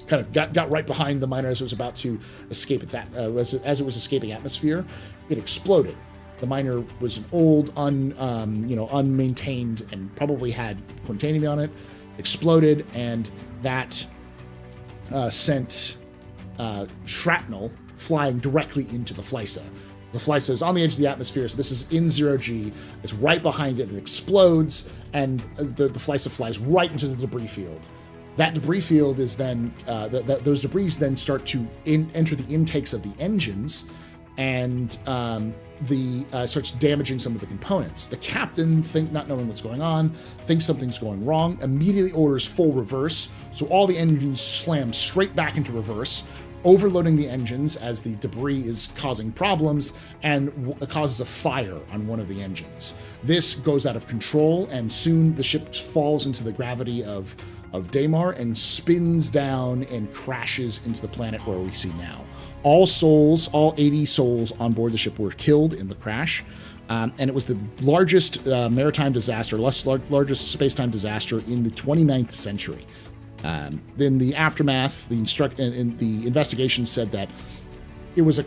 kind of got right behind the miner as it was about to escape its as it was escaping atmosphere, it exploded. The miner was an old, unmaintained, and probably had plutonium on it. Exploded, and that sent shrapnel flying directly into the Flyssa. The Flyssa is on the edge of the atmosphere, so this is in 0G. It's right behind it, it explodes, and the Flyssa flies right into the debris field. That debris field is then, those debris then start to enter the intakes of the engines, and starts damaging some of the components. The captain, not knowing what's going on, thinks something's going wrong, immediately orders full reverse, so all the engines slam straight back into reverse, overloading the engines as the debris is causing problems and causes a fire on one of the engines. This goes out of control, and soon the ship falls into the gravity of Daymar and spins down and crashes into the planet where we see now. All 80 souls on board the ship were killed in the crash, and it was the largest maritime disaster, largest space-time disaster in the 29th century. Then the aftermath, the investigation said that it was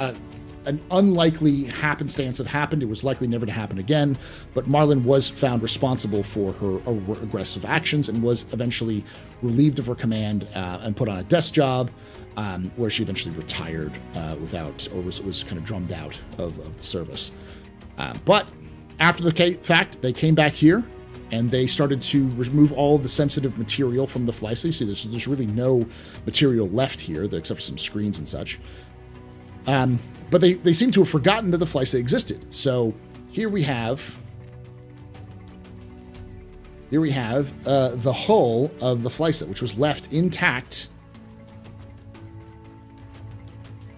an unlikely happenstance that happened. It was likely never to happen again, but Marlin was found responsible for her aggressive actions and was eventually relieved of her command and put on a desk job, where she eventually retired was kind of drummed out of the service. But after the fact, they came back here and they started to remove all of the sensitive material from the Flyssa. So there's really no material left here, except for some screens and such. But they seem to have forgotten that the Flyssa existed. So here we have the hull of the Flyssa, which was left intact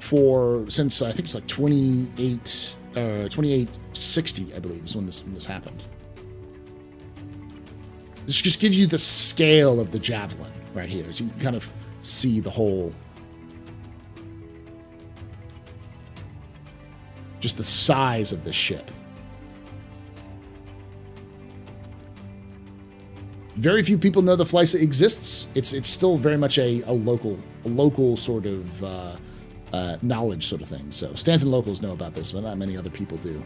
since I think it's like 2860, I believe, is when this happened. This just gives you the scale of the Javelin right here, so you can kind of see the whole, just the size of the ship. Very few people know the Flyssa exists. It's still very much a local sort of knowledge sort of thing. So Stanton locals know about this, but not many other people do.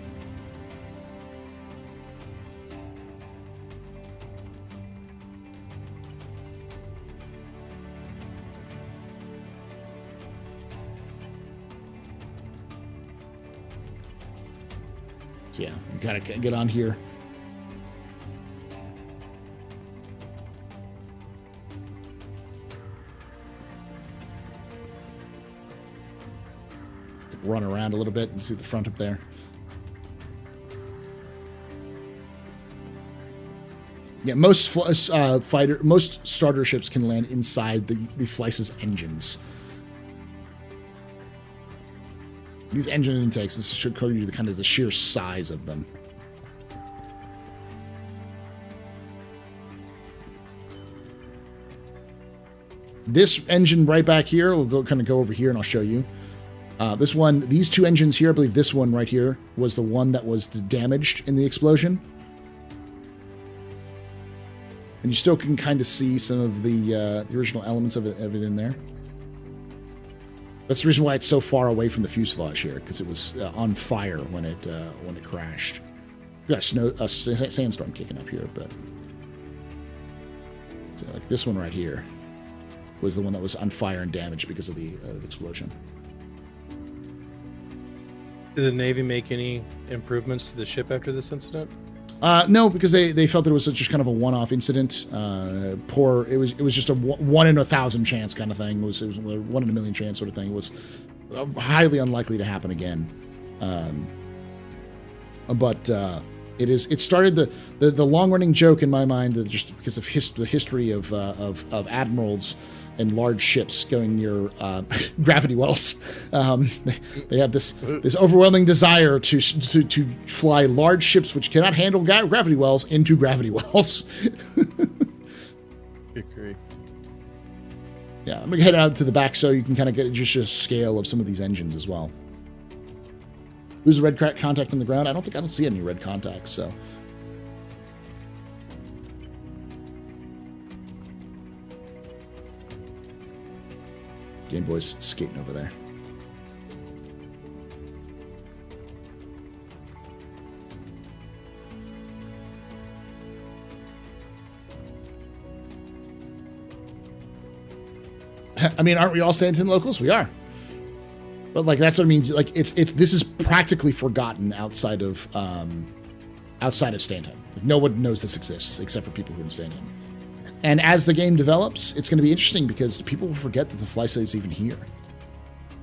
So yeah, you gotta get on here. Run around a little bit and see the front up there. Yeah, most starter ships can land inside the Flyssa's engines. These engine intakes, this should show you the sheer size of them. This engine right back here, we'll go over here and I'll show you. These two engines here, I believe this one right here was the one that was damaged in the explosion. And you still can kind of see some of the original elements of it in there. That's the reason why it's so far away from the fuselage here, because it was on fire when it crashed. We got a sandstorm kicking up here, but so like this one right here was the one that was on fire and damaged because of the explosion. Did the Navy make any improvements to the ship after this incident? No, because they felt that it was just kind of a one-off incident. It was just a 1 in 1,000 chance kind of thing. It was a 1 in 1,000,000 chance sort of thing. It was highly unlikely to happen again. But it started the long-running joke in my mind that just because of the history of admirals and large ships going near gravity wells. They have this overwhelming desire to fly large ships which cannot handle gravity wells into gravity wells. Great. Yeah, I'm gonna head out to the back so you can kind of get just a scale of some of these engines as well. Who's a red contact on the ground? I don't see any red contacts, so. Game Boy's skating over there. I mean, aren't we all Stanton locals? We are. But like that's what I mean. Like this is practically forgotten outside of Stanton. Like, no one knows this exists except for people who are in Stanton. And as the game develops, it's going to be interesting because people will forget that the Flyssa is even here.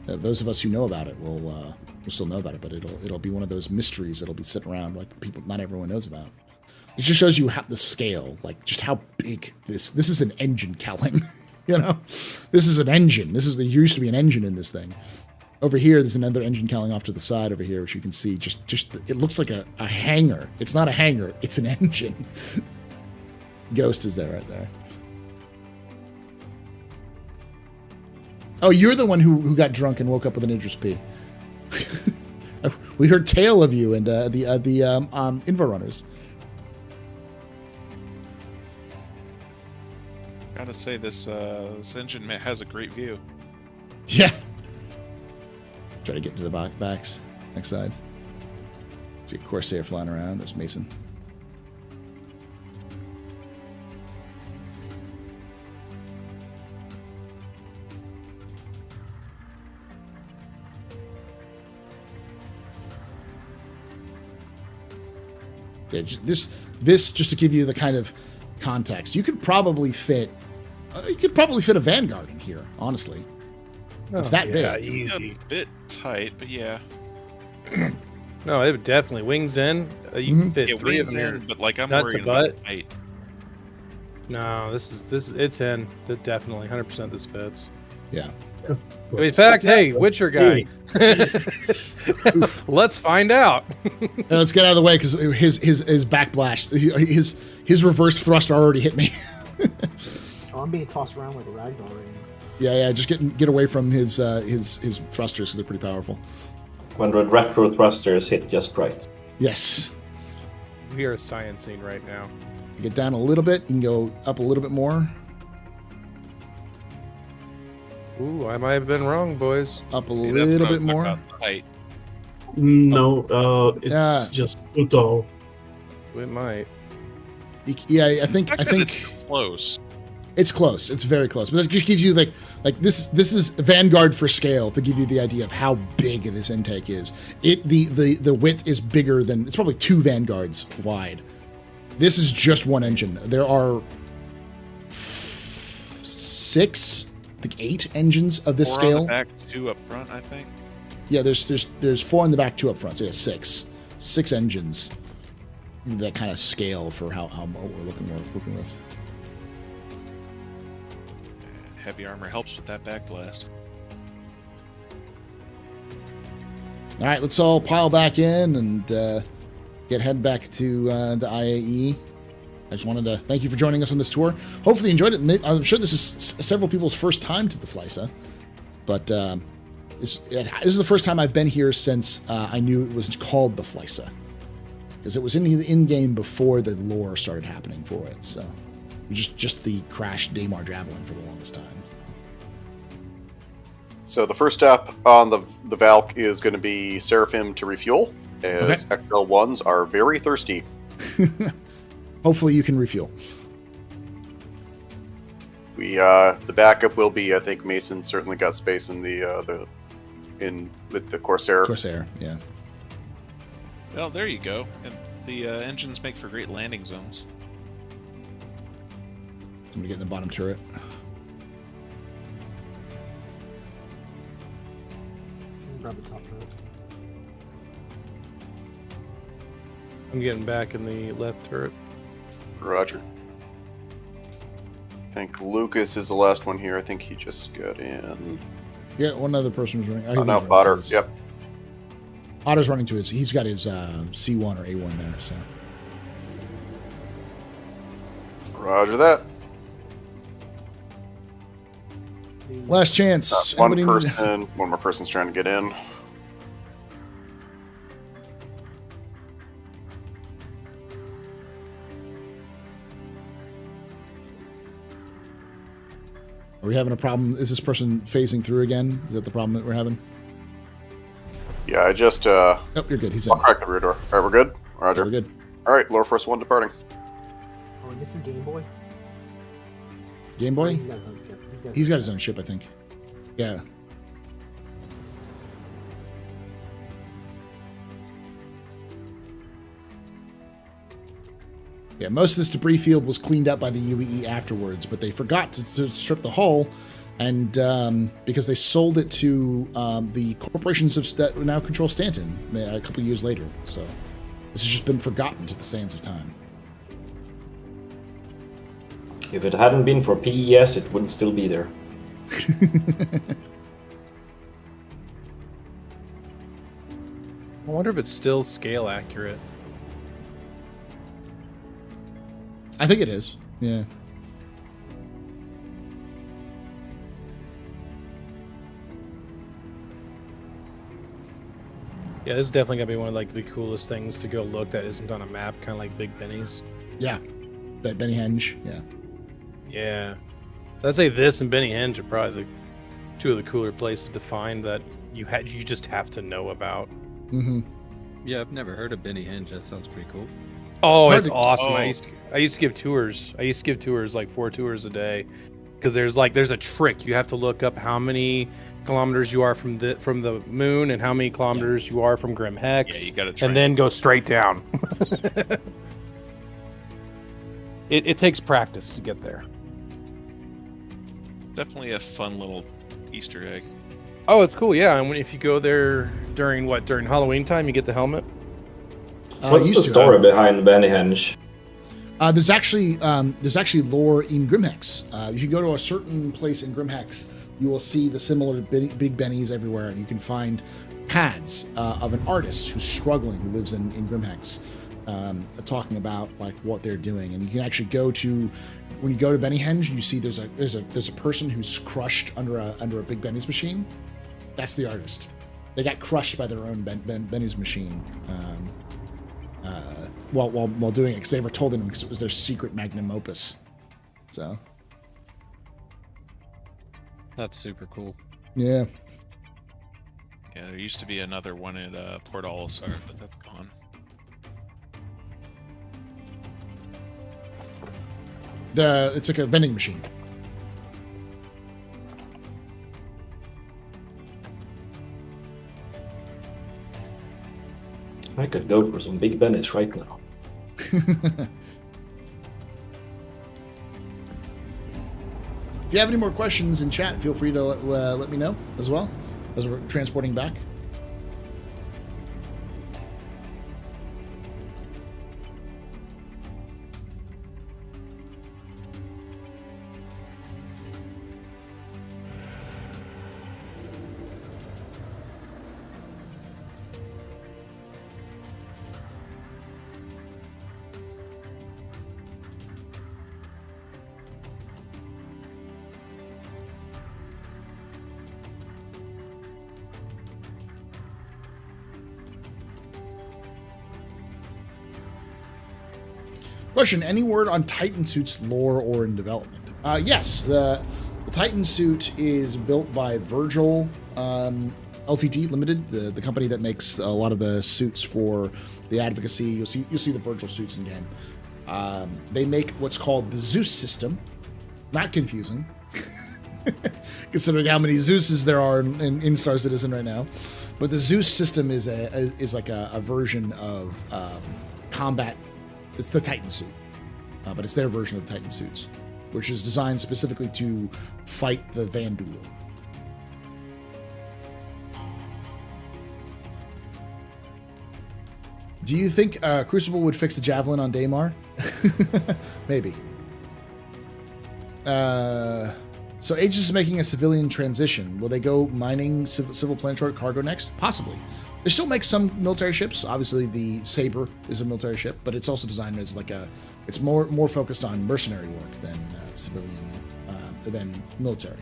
Those of us who know about it will still know about it, but it'll be one of those mysteries that'll be sitting around like people not everyone knows about. It just shows you the scale, like just how big this is an engine, Calling. You know, this is an engine. There used to be an engine in this thing. Over here, there's another engine cowling off to the side over here, which you can see. Just it looks like a hangar. It's not a hangar. It's an engine. Ghost is there right there. Oh, you're the one who got drunk and woke up with an Idris P. We heard tale of you and the Info Runners. Gotta say this engine has a great view. Yeah. Try to get to the backs next side. See a Corsair flying around. That's Mason. This just to give you the kind of context. You could probably fit a Vanguard in here, honestly. It's that big. Easy. A bit tight, but yeah. No, it would definitely wings in. You can fit three of them in, but like I'm nut worried to butt. about height. No, it's in. It definitely 100% this fits. Yeah. In fact, hey, Witcher guy, let's find out. Now, let's get out of the way because his backblast, his reverse thrust already hit me. Oh, I'm being tossed around like a ragdoll right now. Yeah, just get away from his thrusters because they're pretty powerful. When the retro thrusters hit just right. Yes. We are sciencing right now. You get down a little bit, you can go up a little bit more. Ooh, I might have been wrong, boys. Up a little bit more. No, it's just Utho. It might. Yeah, I think it's close. It's close. It's very close. But that just gives you like this is Vanguard for scale to give you the idea of how big this intake is. The width is bigger than it's probably 2 Vanguards wide. This is just one engine. There are 6, I think 8 engines of this 4 scale. On the back, 2 up front, I think. Yeah, there's 4 in the back, 2 up front. So yeah, 6 engines. That kind of scale for how what we're looking with. Heavy armor helps with that backblast. All right, let's all pile back in and head back to the IAE. I just wanted to thank you for joining us on this tour. Hopefully you enjoyed it. I'm sure this is several people's first time to the Flyssa, but this is the first time I've been here since I knew it was called the Flyssa, because it was in game before the lore started happening for it. So just the crashed Daymar Javelin for the longest time. So the first step on the Valk is going to be Seraphim to refuel, as XL1s are very thirsty. Hopefully you can refuel. The backup will be, I think Mason certainly got space in with the Corsair. Corsair, yeah. Well, there you go. And the engines make for great landing zones. I'm gonna get in the bottom turret. Grab the top turret. I'm getting back in the left turret. Roger. think Lucas is the last one here. I think he just got in. Yeah, one other person was running. Oh, no, Otter. Yep. Otter's running to his. He's got his C1 or A1 there. So. Roger that. Last chance. One more person's trying to get in. Are we having a problem? Is this person phasing through again? Is that the problem that we're having? Yeah, I just. Oh, you're good. He's in. I'll crack the rear door. All right, we're good. Roger. We're good. All right, lower force 1 departing. Oh, this is Game Boy. Game Boy? He's got his own ship. He's got his own ship, I think. Yeah. Yeah, most of this debris field was cleaned up by the UEE afterwards, but they forgot to strip the hull, and because they sold it to the corporations that now control Stanton a couple years later. So this has just been forgotten to the sands of time. If it hadn't been for PES, it wouldn't still be there. I wonder if it's still scale accurate. I think it is. Yeah. Yeah, this is definitely gonna be one of like the coolest things to go look that isn't on a map, kind of like Big Benny's. Yeah, Benny Henge. Yeah. Yeah, I'd say this and Benny Henge are probably the two of the cooler places to find that you just have to know about. Mm-hmm. Yeah, I've never heard of Benny Henge. That sounds pretty cool. Oh, it's awesome. I used to give tours. I used to give tours, like 4 tours a day, because there's a trick. You have to look up how many kilometers you are from the moon and how many kilometers you are from Grim Hex. Yeah, you got to and then go straight down. It takes practice to get there. Definitely a fun little Easter egg. Oh, it's cool. Yeah, and if you go there during Halloween time, you get the helmet. What's the story behind Benny Henge? There's actually lore in Grimhex. If you go to a certain place in Grimhex, you will see the similar big bennies everywhere, and you can find pads of an artist who's struggling, who lives in Grimhex, talking about like what they're doing. And you can actually when you go to Benny Henge, you see there's a person who's crushed under a Big Benny's machine. That's the artist. They got crushed by their own Benny's machine. While doing it, because they never told them, because it was their secret magnum opus. So that's super cool. Yeah. Yeah, there used to be another one at Port Olisar, but that's gone. It's like a vending machine. I could go for some Big Bennies right now. If you have any more questions in chat, feel free to let me know as well as we're transporting back. Question, any word on Titan Suit's lore or in development? Yes, the Titan Suit is built by Virgil Ltd. Limited, the company that makes a lot of the suits for the advocacy. You'll see the Virgil suits in game. They make what's called the Zeus system. Not confusing, considering how many Zeuses there are in Star Citizen right now. But the Zeus system is like a version of combat. It's the Titan suit, but it's their version of the Titan suits, which is designed specifically to fight the Vandal. Do you think Crucible would fix the Javelin on Daymar? Maybe. So Aegis is making a civilian transition. Will they go mining civil planetary cargo next? Possibly. They still make some military ships. Obviously, the Saber is a military ship, but it's also designed as like it's more focused on mercenary work than civilian, than military.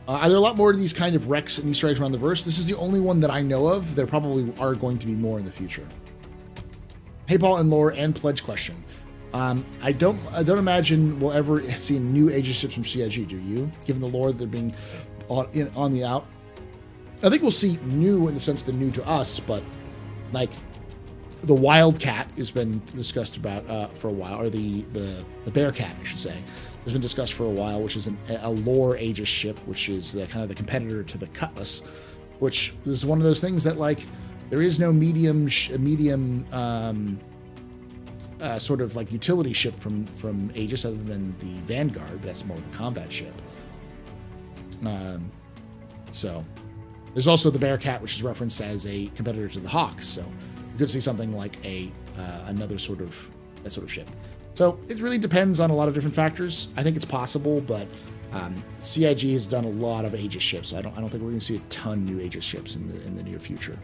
Are there a lot more of these kind of wrecks and Easter eggs around the verse? This is the only one that I know of. There probably are going to be more in the future. Hey, Paul and lore and pledge question. I don't imagine we'll ever see new Aegis ships from CIG. Do you? Given the lore that they're being on the out, I think we'll see new in the sense that new to us, but like the Wildcat has been discussed about for a while, or the Bearcat, I should say, has been discussed for a while, which is a lore Aegis ship, which is kind of the competitor to the Cutlass, which is one of those things that like there is no medium sort of like utility ship from Aegis other than the Vanguard, but that's more of a combat ship. So there's also the Bearcat, which is referenced as a competitor to the Hawk. So you could see something like another sort of that sort of ship. So it really depends on a lot of different factors. I think it's possible, but CIG has done a lot of Aegis ships, so I don't think we're going to see a ton new Aegis ships in the near future.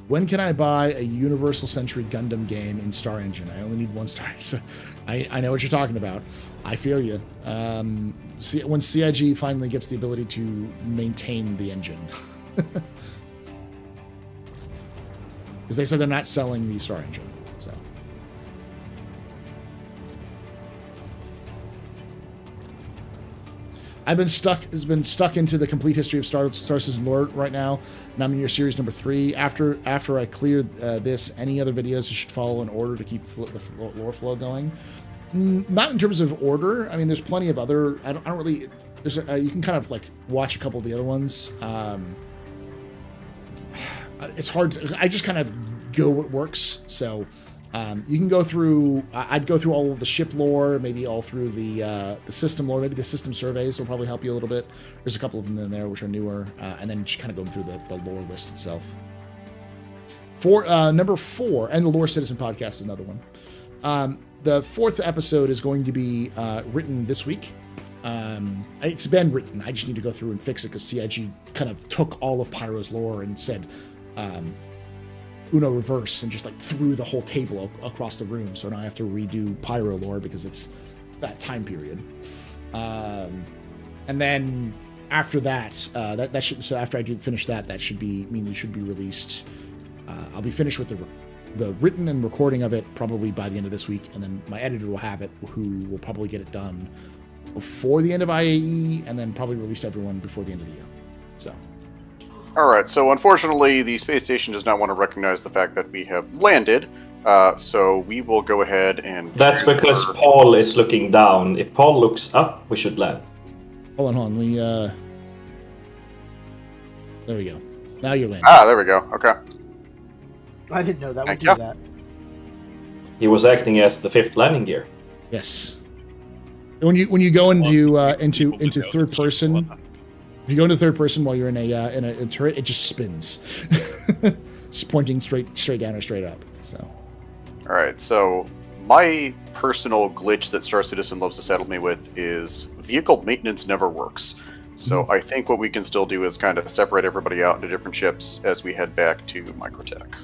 When can I buy a Universal Century Gundam game in Star Engine? I only need one star. So I know what you're talking about. I feel you. When CIG finally gets the ability to maintain the engine. Because they said they're not selling the Star Engine. So. I've been stuck into the complete history of Star Citizen lore right now, and I'm in your series number 3. After I clear this, any other videos should follow in order to keep the lore flow going. Not in terms of order. I mean, there's plenty of other. I don't really. There's you can kind of like watch a couple of the other ones. It's hard. I just kind of go what works. So. You can go through. I'd go through all of the ship lore, maybe all through the system lore. Maybe the system surveys will probably help you a little bit. There's a couple of them in there which are newer, and then just kind of going through the lore list itself. Number 4, and the Lore Citizen podcast is another one. The 4th episode is going to be written this week. It's been written. I just need to go through and fix it because CIG kind of took all of Pyro's lore and said. Uno reverse and just like threw the whole table across the room. So now I have to redo Pyro lore because it's that time period. And then after that, that should, so after I do finish that should mean it should be released. I'll be finished with the written and recording of it probably by the end of this week. And then my editor will have it, who will probably get it done before the end of IAE and then probably release to everyone before the end of the year. So. All right, so unfortunately, the space station does not want to recognize the fact that we have landed, so we will go ahead and... That's because Paul is looking down. If Paul looks up, we should land. Hold on. There we go. Now you're landing. Ah, there we go. Okay. I didn't know that would do that. He was acting as the 5th landing gear. Yes. When you go into third person... If you go into third person while you're in a turret, it just spins. It's pointing straight down or straight up. So. All right. So my personal glitch that Star Citizen loves to saddle me with is vehicle maintenance never works. So I think what we can still do is kind of separate everybody out into different ships as we head back to Microtech.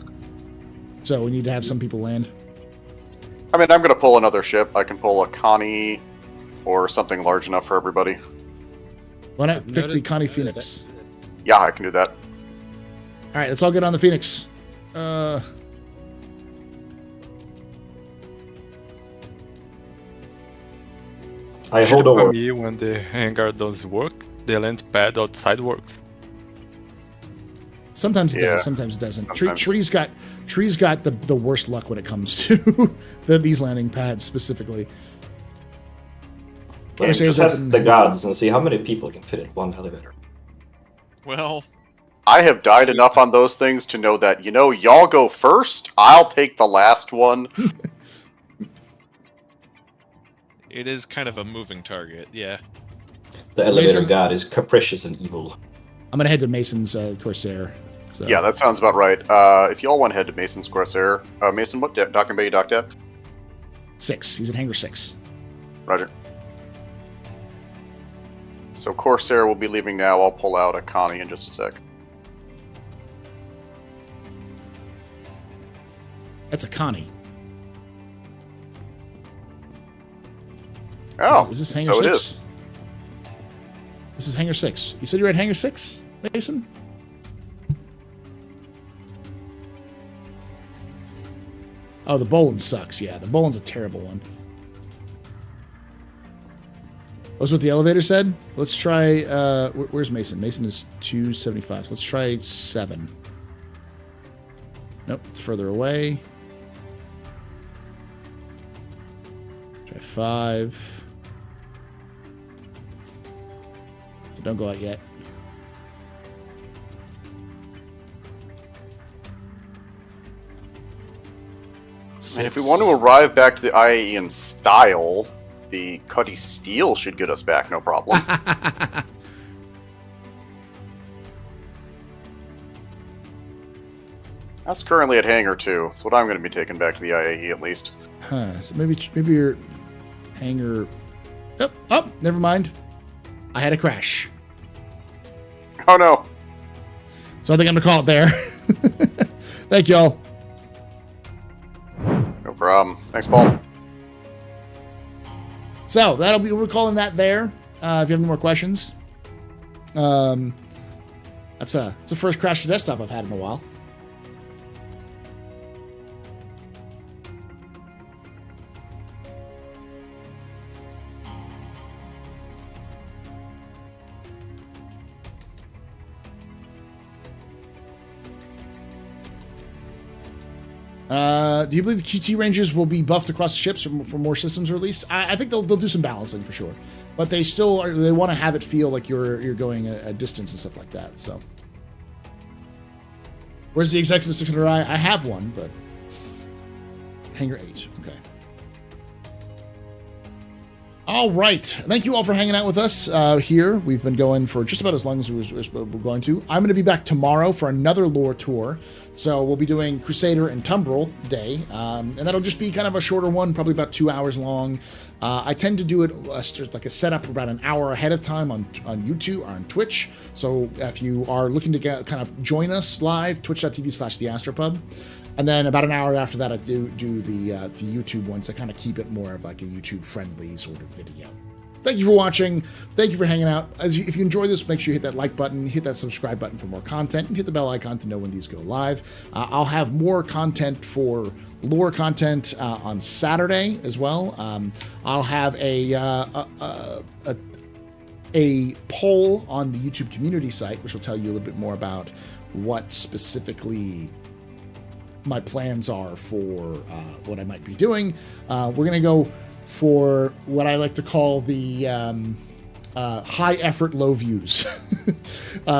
So we need to have some people land. I mean, I'm going to pull another ship. I can pull a Connie or something large enough for everybody. Why not pick the Connie Phoenix? Yeah, I can do that. All right, let's all get on the Phoenix. I hold over. Me when the hangar doesn't work, the land pad outside works. Sometimes it does, sometimes it doesn't. Tree's got the worst luck when it comes to these landing pads specifically. Let's test the gods and see how many people can fit in one elevator. Well, I have died enough on those things to know that, y'all go first, I'll take the last one. it is kind of a moving target, yeah. The elevator god is capricious and evil. I'm going to head to Mason's Corsair. So Yeah, that sounds about right. If you all want to head to Mason's Corsair, Mason, what docking bay you docked at? 6. He's at hangar 6. Roger. So Corsair will be leaving now. I'll pull out a Connie in just a sec. That's a Connie. Oh, is this hangar so 6? it is. This is hangar 6. You said you were at hangar 6, Mason? Oh, the Bolin sucks. Yeah, the Bolin's a terrible one. That's what the elevator said. Let's try. Where's Mason? Mason is 275. So let's try 7. Nope, it's further away. Try 5. So don't go out yet. And if we want to arrive back to the IAE in style, the Cuddy Steel should get us back, no problem. That's currently at Hangar 2. That's what I'm going to be taking back to the IAE at least. Huh, so maybe your hangar... Oh, never mind. I had a crash. Oh no. So I think I'm going to call it there. Thank y'all. No problem. Thanks, Paul. So we're calling that there. If you have any more questions. That's the first crash to desktop I've had in a while. Do you believe the QT ranges will be buffed across the ships for more systems released? I think they'll do some balancing for sure, but they still they want to have it feel like you're going a distance and stuff like that. So, where's the Executive 600i? I have one, but hangar 8. Okay. All right. Thank you all for hanging out with us here. We've been going for just about as long as we're going to. I'm going to be back tomorrow for another lore tour. So we'll be doing Crusader and Tumbril Day. And that'll just be kind of a shorter one, probably about 2 hours long. I tend to do it like a setup for about an hour ahead of time on YouTube or on Twitch. So if you are looking to kind of join us live, twitch.tv/theastropub. And then about an hour after that, I do the YouTube ones to kind of keep it more of like a YouTube-friendly sort of video. Thank you for watching. Thank you for hanging out. If you enjoy this, make sure you hit that like button, hit that subscribe button for more content, and hit the bell icon to know when these go live. I'll have more content for lore content on Saturday as well. I'll have a poll on the YouTube community site, which will tell you a little bit more about what specifically my plans are for what I might be doing. We're going to go for what I like to call the high effort, low views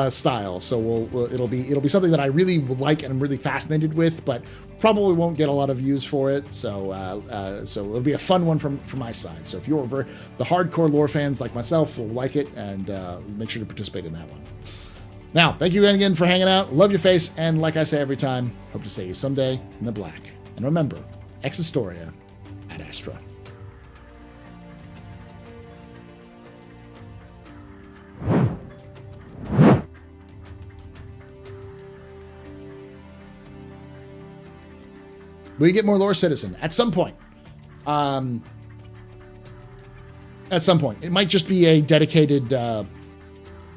style. So it'll be something that I really would like and I'm really fascinated with, but probably won't get a lot of views for it. So it'll be a fun one from my side. So if you're the hardcore lore fans like myself will like it, and make sure to participate in that one. Now, thank you again for hanging out. Love your face, and like I say every time, hope to see you someday in the black. And remember, ex Historia ad Astra. We get more lore citizen at some point. At some point. It might just be a dedicated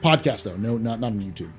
podcast, though. No, not on YouTube.